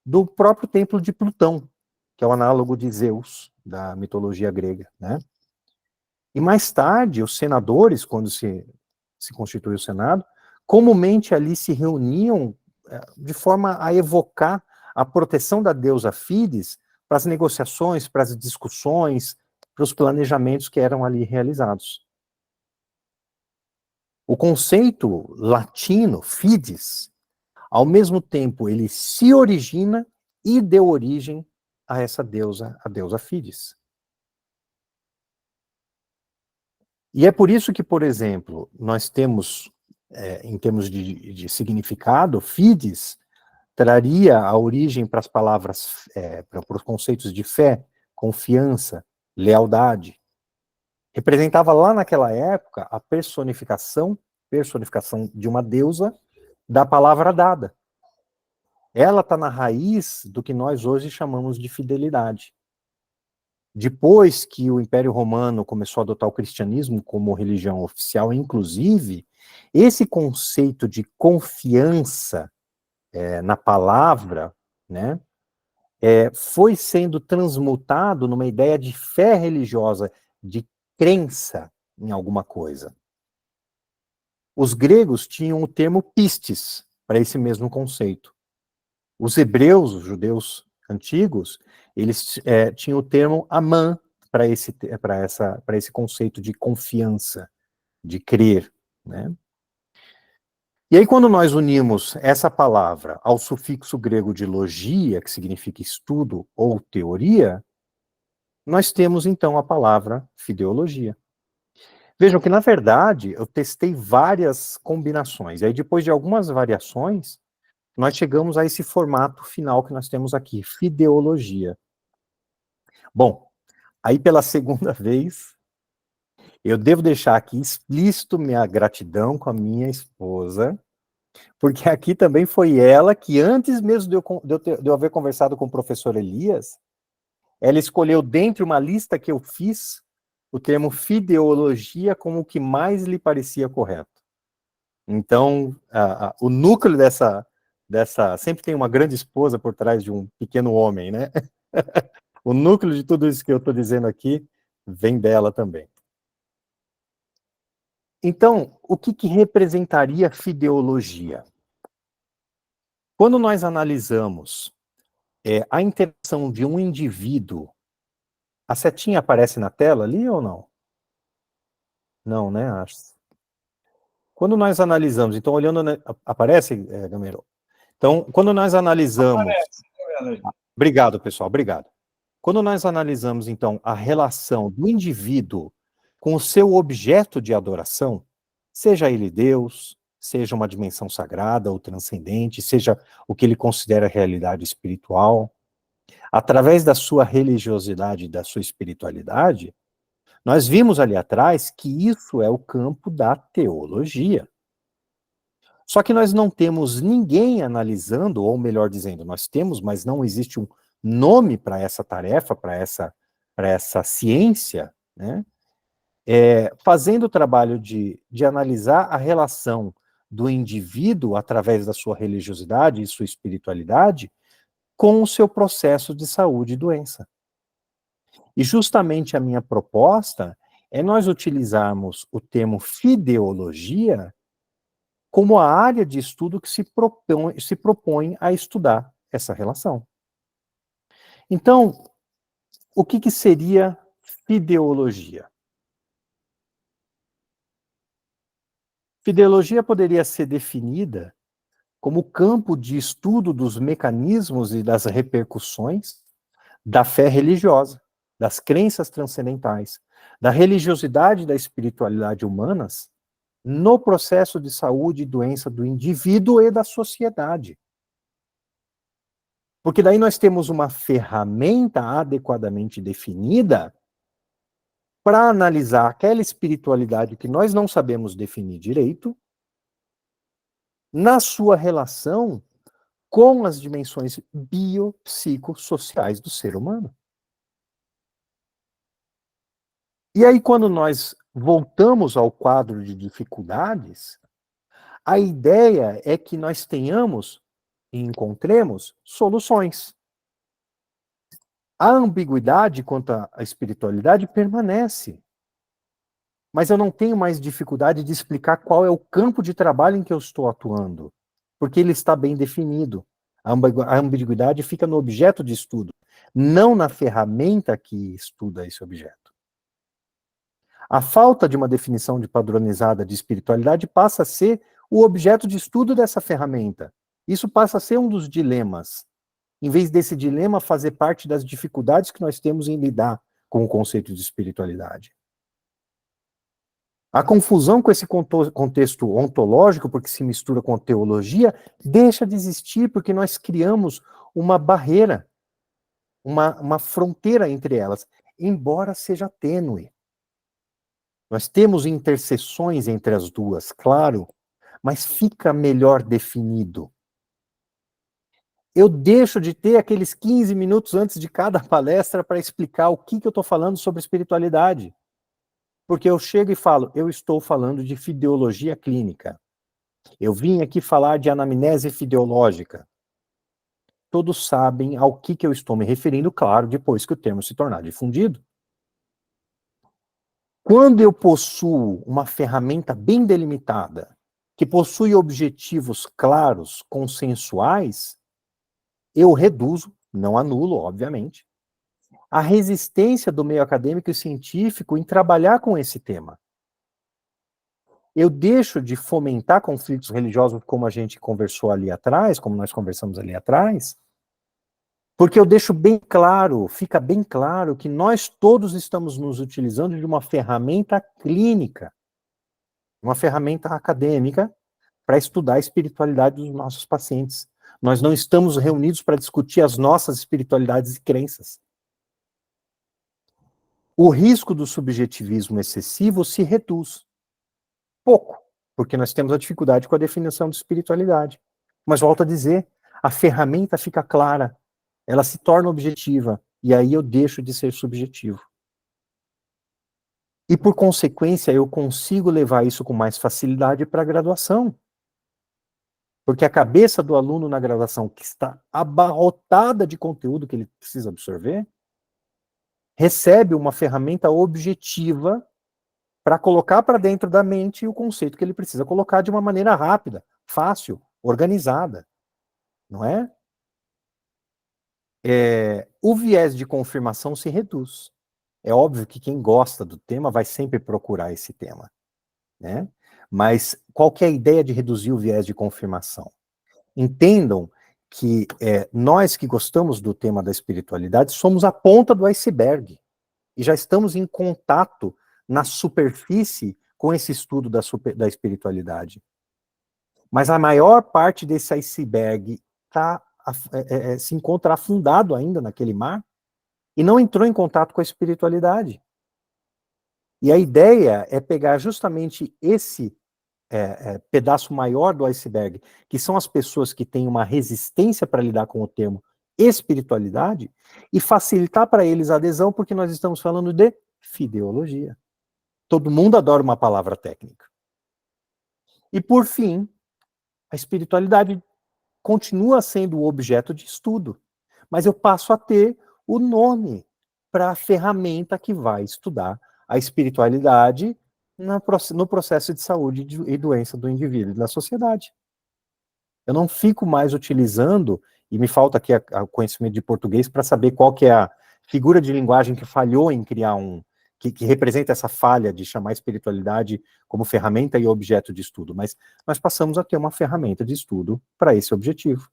do próprio templo de Plutão, que é o análogo de Zeus, da mitologia grega, né? E mais tarde, os senadores, quando se constituiu o Senado, comumente ali se reuniam de forma a evocar a proteção da deusa Fides para as negociações, para as discussões, para os planejamentos que eram ali realizados. O conceito latino, fides, ao mesmo tempo ele se origina e deu origem a essa deusa, a deusa Fides. E é por isso que, por exemplo, nós temos, em termos de significado, Fides traria a origem para as palavras, para os conceitos de fé, confiança, lealdade. Representava lá naquela época a personificação de uma deusa da palavra dada. Ela está na raiz do que nós hoje chamamos de fidelidade. Depois que o Império Romano começou a adotar o cristianismo como religião oficial, inclusive, esse conceito de confiança na palavra, né, foi sendo transmutado numa ideia de fé religiosa, de crença em alguma coisa. Os gregos tinham o termo pistis para esse mesmo conceito. Os hebreus, os judeus antigos, eles tinham o termo amã para esse conceito de confiança, de crer, né? E aí, quando nós unimos essa palavra ao sufixo grego de logia, que significa estudo ou teoria, nós temos, então, a palavra fideologia. Vejam que, na verdade, eu testei várias combinações. Aí, depois de algumas variações, nós chegamos a esse formato final que nós temos aqui, fideologia. Bom, aí pela segunda vez, eu devo deixar aqui explícito minha gratidão com a minha esposa, porque aqui também foi ela que, antes mesmo de eu haver conversado com o professor Elias, ela escolheu, dentre uma lista que eu fiz, o termo fideologia como o que mais lhe parecia correto. Então, o núcleo dessa... Sempre tem uma grande esposa por trás de um pequeno homem, né? O núcleo de tudo isso que eu estou dizendo aqui vem dela também. Então, o que representaria fideologia? Quando nós analisamos a interação de um indivíduo, a setinha aparece na tela ali ou não? Não, né? Acho. Quando nós analisamos, então olhando, aparece, Gamero? Então, quando nós analisamos... Aparece. Obrigado, pessoal, obrigado. Quando nós analisamos, então, a relação do indivíduo com o seu objeto de adoração, seja ele Deus, seja uma dimensão sagrada ou transcendente, seja o que ele considera realidade espiritual, através da sua religiosidade e da sua espiritualidade, nós vimos ali atrás que isso é o campo da teologia. Só que nós não temos ninguém analisando, ou melhor dizendo, nós temos, mas não existe um nome para essa tarefa, para essa ciência, né? Fazendo o trabalho de analisar a relação do indivíduo, através da sua religiosidade e sua espiritualidade, com o seu processo de saúde e doença. E justamente a minha proposta é nós utilizarmos o termo fideologia como a área de estudo que se propõe a estudar essa relação. Então, o que seria fideologia? Fideologia poderia ser definida como o campo de estudo dos mecanismos e das repercussões da fé religiosa, das crenças transcendentais, da religiosidade e da espiritualidade humanas no processo de saúde e doença do indivíduo e da sociedade. Porque daí nós temos uma ferramenta adequadamente definida para analisar aquela espiritualidade que nós não sabemos definir direito, na sua relação com as dimensões biopsicossociais do ser humano. E aí, quando nós voltamos ao quadro de dificuldades, a ideia é que nós tenhamos e encontremos soluções. A ambiguidade quanto à espiritualidade permanece. Mas eu não tenho mais dificuldade de explicar qual é o campo de trabalho em que eu estou atuando, porque ele está bem definido. A ambiguidade fica no objeto de estudo, não na ferramenta que estuda esse objeto. A falta de uma definição padronizada de espiritualidade passa a ser o objeto de estudo dessa ferramenta. Isso passa a ser um dos dilemas. Em vez desse dilema fazer parte das dificuldades que nós temos em lidar com o conceito de espiritualidade. A confusão com esse contexto ontológico, porque se mistura com a teologia, deixa de existir porque nós criamos uma barreira, uma fronteira entre elas, embora seja tênue. Nós temos interseções entre as duas, claro, mas fica melhor definido. Eu deixo de ter aqueles 15 minutos antes de cada palestra para explicar o que eu estou falando sobre espiritualidade. Porque eu chego e falo, eu estou falando de fideologia clínica. Eu vim aqui falar de anamnese fideológica. Todos sabem ao que eu estou me referindo, claro, depois que o termo se tornar difundido. Quando eu possuo uma ferramenta bem delimitada, que possui objetivos claros, consensuais, eu reduzo, não anulo, obviamente, a resistência do meio acadêmico e científico em trabalhar com esse tema. Eu deixo de fomentar conflitos religiosos, como a gente conversou ali atrás, como nós conversamos ali atrás, porque eu deixo bem claro, fica bem claro que nós todos estamos nos utilizando de uma ferramenta clínica, uma ferramenta acadêmica para estudar a espiritualidade dos nossos pacientes. Nós não estamos reunidos para discutir as nossas espiritualidades e crenças. O risco do subjetivismo excessivo se reduz. Pouco, porque nós temos a dificuldade com a definição de espiritualidade. Mas volto a dizer, a ferramenta fica clara, ela se torna objetiva, e aí eu deixo de ser subjetivo. E por consequência, eu consigo levar isso com mais facilidade para a graduação. Porque a cabeça do aluno na graduação, que está abarrotada de conteúdo que ele precisa absorver, recebe uma ferramenta objetiva para colocar para dentro da mente o conceito que ele precisa colocar de uma maneira rápida, fácil, organizada. Não é? O viés de confirmação se reduz. É óbvio que quem gosta do tema vai sempre procurar esse tema, né? Mas qual que é a ideia de reduzir o viés de confirmação? Entendam que nós que gostamos do tema da espiritualidade somos a ponta do iceberg e já estamos em contato na superfície com esse estudo da espiritualidade. Mas a maior parte desse iceberg se encontra afundado ainda naquele mar e não entrou em contato com a espiritualidade. E a ideia é pegar justamente esse pedaço maior do iceberg, que são as pessoas que têm uma resistência para lidar com o termo espiritualidade, e facilitar para eles a adesão, porque nós estamos falando de fideologia. Todo mundo adora uma palavra técnica. E por fim, a espiritualidade continua sendo o objeto de estudo, mas eu passo a ter o nome para a ferramenta que vai estudar a espiritualidade no processo de saúde e doença do indivíduo e da sociedade. Eu não fico mais utilizando, e me falta aqui o conhecimento de português para saber qual que é a figura de linguagem que falhou em criar que representa essa falha de chamar a espiritualidade como ferramenta e objeto de estudo, mas nós passamos a ter uma ferramenta de estudo para esse objetivo.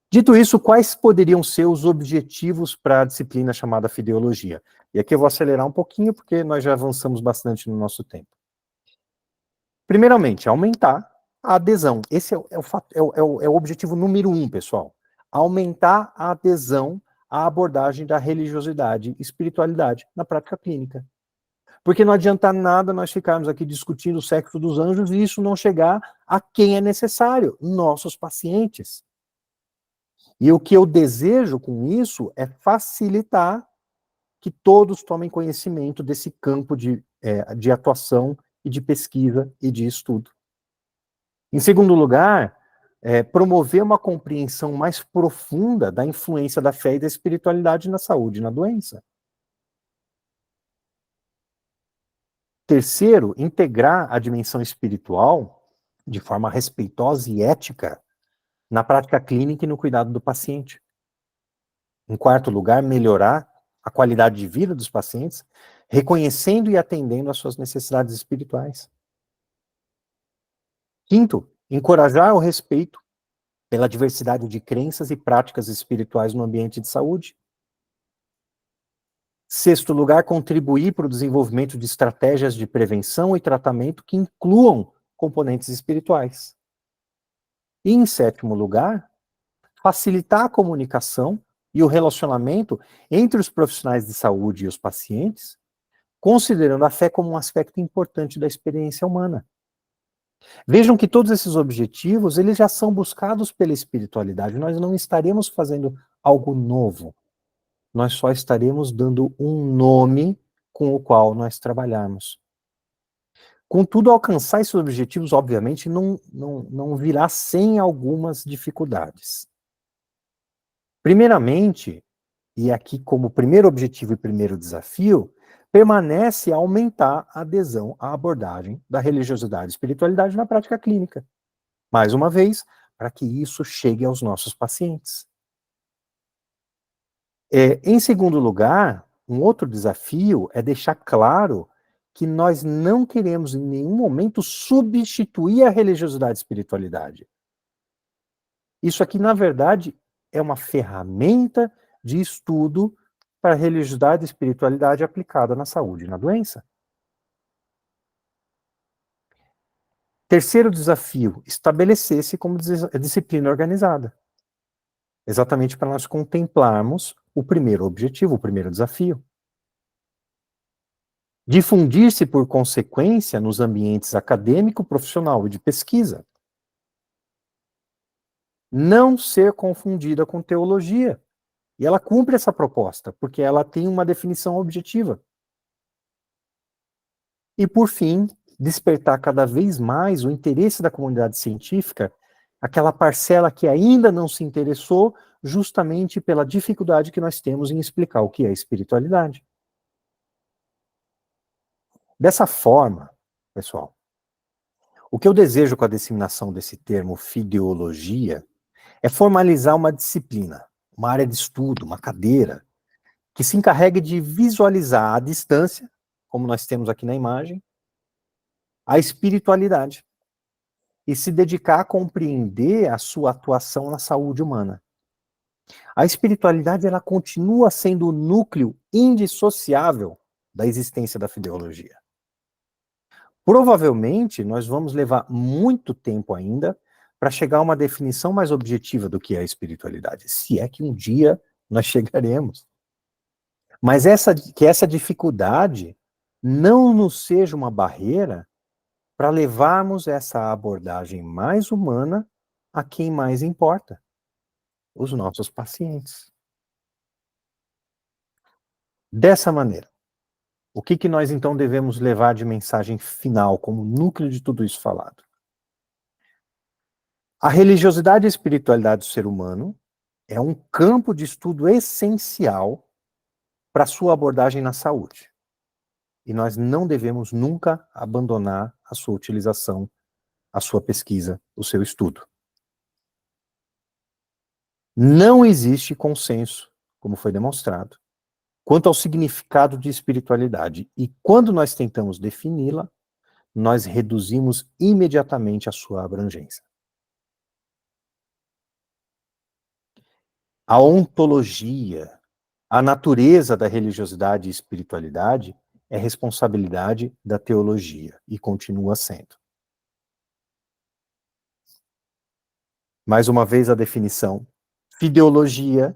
Dito isso, quais poderiam ser os objetivos para a disciplina chamada fideologia? E aqui eu vou acelerar um pouquinho, porque nós já avançamos bastante no nosso tempo. Primeiramente, aumentar a adesão. Esse é o objetivo número 1, pessoal. Aumentar a adesão à abordagem da religiosidade e espiritualidade na prática clínica. Porque não adianta nada nós ficarmos aqui discutindo o sexo dos anjos e isso não chegar a quem é necessário, nossos pacientes. E o que eu desejo com isso é facilitar que todos tomem conhecimento desse campo de atuação e de pesquisa e de estudo. Em segundo lugar, promover uma compreensão mais profunda da influência da fé e da espiritualidade na saúde e na doença. Terceiro, integrar a dimensão espiritual de forma respeitosa e ética na prática clínica e no cuidado do paciente. Em quarto lugar, melhorar a qualidade de vida dos pacientes, reconhecendo e atendendo às suas necessidades espirituais. Quinto, encorajar o respeito pela diversidade de crenças e práticas espirituais no ambiente de saúde. Sexto lugar, contribuir para o desenvolvimento de estratégias de prevenção e tratamento que incluam componentes espirituais. E, em sétimo lugar, facilitar a comunicação e o relacionamento entre os profissionais de saúde e os pacientes, considerando a fé como um aspecto importante da experiência humana. Vejam que todos esses objetivos, eles já são buscados pela espiritualidade. Nós não estaremos fazendo algo novo. Nós só estaremos dando um nome com o qual nós trabalharmos. Contudo, alcançar esses objetivos, obviamente, não virá sem algumas dificuldades. Primeiramente, e aqui como primeiro objetivo e primeiro desafio, permanece aumentar a adesão à abordagem da religiosidade e espiritualidade na prática clínica. Mais uma vez, para que isso chegue aos nossos pacientes. Em segundo lugar, um outro desafio é deixar claro que nós não queremos em nenhum momento substituir a religiosidade e espiritualidade. Isso aqui, na verdade, é uma ferramenta de estudo para a religiosidade e espiritualidade aplicada na saúde e na doença. Terceiro desafio, estabelecer-se como disciplina organizada. Exatamente para nós contemplarmos o primeiro objetivo, o primeiro desafio. Difundir-se, por consequência, nos ambientes acadêmico, profissional e de pesquisa. Não ser confundida com teologia. E ela cumpre essa proposta, porque ela tem uma definição objetiva. E, por fim, despertar cada vez mais o interesse da comunidade científica, aquela parcela que ainda não se interessou, justamente pela dificuldade que nós temos em explicar o que é espiritualidade. Dessa forma, pessoal, o que eu desejo com a disseminação desse termo fideologia é formalizar uma disciplina, uma área de estudo, uma cadeira, que se encarregue de visualizar à distância, como nós temos aqui na imagem, a espiritualidade e se dedicar a compreender a sua atuação na saúde humana. A espiritualidade, ela continua sendo o núcleo indissociável da existência da fideologia. Provavelmente, nós vamos levar muito tempo ainda para chegar a uma definição mais objetiva do que é a espiritualidade, se é que um dia nós chegaremos. Mas que essa dificuldade não nos seja uma barreira para levarmos essa abordagem mais humana a quem mais importa, os nossos pacientes. Dessa maneira, o que nós então devemos levar de mensagem final como núcleo de tudo isso falado? A religiosidade e a espiritualidade do ser humano é um campo de estudo essencial para sua abordagem na saúde. E nós não devemos nunca abandonar a sua utilização, a sua pesquisa, o seu estudo. Não existe consenso, como foi demonstrado, quanto ao significado de espiritualidade. E quando nós tentamos defini-la, nós reduzimos imediatamente a sua abrangência. A ontologia, a natureza da religiosidade e espiritualidade é responsabilidade da teologia e continua sendo. Mais uma vez a definição. Fideologia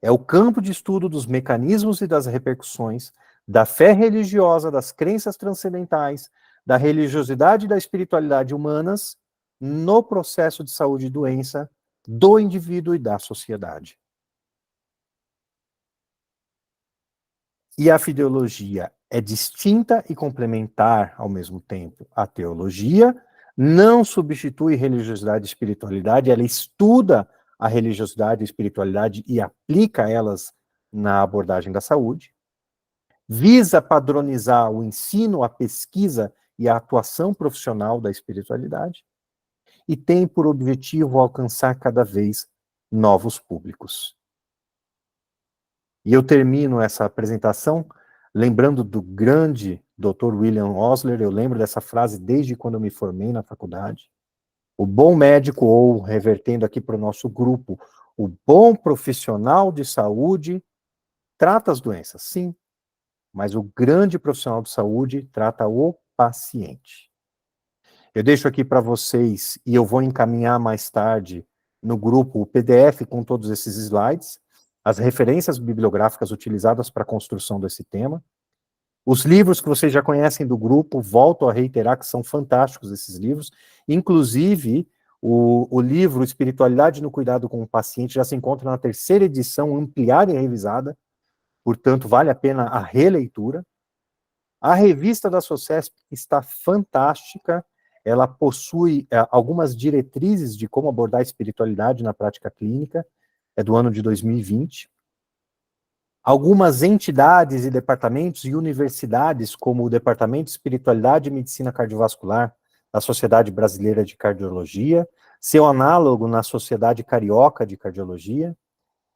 é o campo de estudo dos mecanismos e das repercussões da fé religiosa, das crenças transcendentais, da religiosidade e da espiritualidade humanas no processo de saúde e doença do indivíduo e da sociedade. E a fideologia é distinta e complementar ao mesmo tempo à teologia, não substitui religiosidade e espiritualidade, ela estuda a religiosidade e espiritualidade e aplica elas na abordagem da saúde, visa padronizar o ensino, a pesquisa e a atuação profissional da espiritualidade, e tem por objetivo alcançar cada vez novos públicos. E eu termino essa apresentação lembrando do grande Dr. William Osler. Eu lembro dessa frase desde quando eu me formei na faculdade. O bom médico, ou revertendo aqui para o nosso grupo, o bom profissional de saúde trata as doenças, sim, mas o grande profissional de saúde trata o paciente. Eu deixo aqui para vocês, e eu vou encaminhar mais tarde no grupo o PDF com todos esses slides, as referências bibliográficas utilizadas para a construção desse tema. Os livros que vocês já conhecem do grupo, volto a reiterar que são fantásticos esses livros, inclusive o livro Espiritualidade no Cuidado com o Paciente já se encontra na 3ª edição, ampliada e revisada, portanto vale a pena a releitura. A revista da SOCESP está fantástica, ela possui algumas diretrizes de como abordar a espiritualidade na prática clínica, é do ano de 2020. Algumas entidades e departamentos e universidades, como o Departamento de Espiritualidade e Medicina Cardiovascular da Sociedade Brasileira de Cardiologia, seu análogo na Sociedade Carioca de Cardiologia,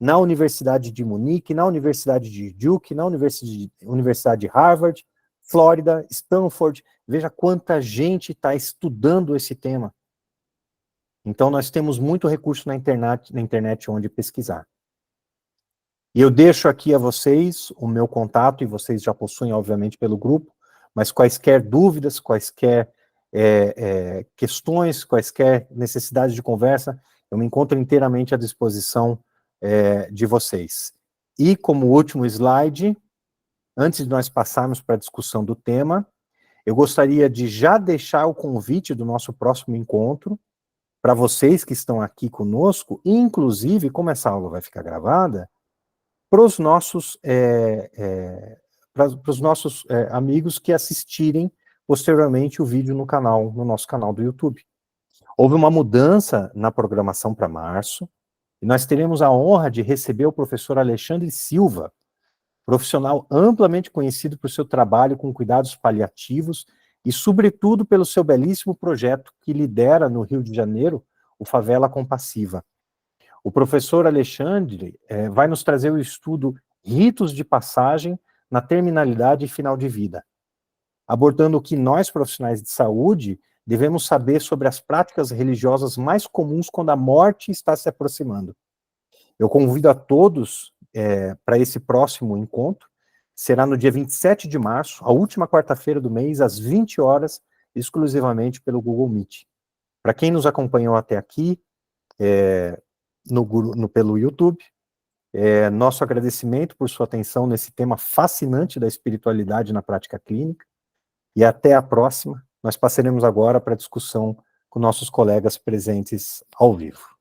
na Universidade de Munique, na Universidade de Duke, na Universidade de Harvard, Flórida, Stanford. Veja quanta gente está estudando esse tema. Então, nós temos muito recurso na internet onde pesquisar. E eu deixo aqui a vocês o meu contato, e vocês já possuem, obviamente, pelo grupo, mas quaisquer dúvidas, quaisquer questões, quaisquer necessidades de conversa, eu me encontro inteiramente à disposição de vocês. E como último slide, antes de nós passarmos para a discussão do tema, eu gostaria de já deixar o convite do nosso próximo encontro, para vocês que estão aqui conosco, e inclusive, como essa aula vai ficar gravada, para os nossos, amigos que assistirem posteriormente o vídeo no nosso canal do YouTube. Houve uma mudança na programação para março, e nós teremos a honra de receber o professor Alexandre Silva, profissional amplamente conhecido por seu trabalho com cuidados paliativos e, sobretudo, pelo seu belíssimo projeto que lidera no Rio de Janeiro, o Favela Compassiva. O professor Alexandre vai nos trazer o estudo Ritos de Passagem na Terminalidade e Final de Vida, abordando o que nós, profissionais de saúde, devemos saber sobre as práticas religiosas mais comuns quando a morte está se aproximando. Eu convido a todos para esse próximo encontro, será no dia 27 de março, a última quarta-feira do mês, às 20 horas, exclusivamente pelo Google Meet. Para quem nos acompanhou até aqui, pelo YouTube, nosso agradecimento por sua atenção nesse tema fascinante da espiritualidade na prática clínica, e até a próxima. Nós passaremos agora para a discussão com nossos colegas presentes ao vivo.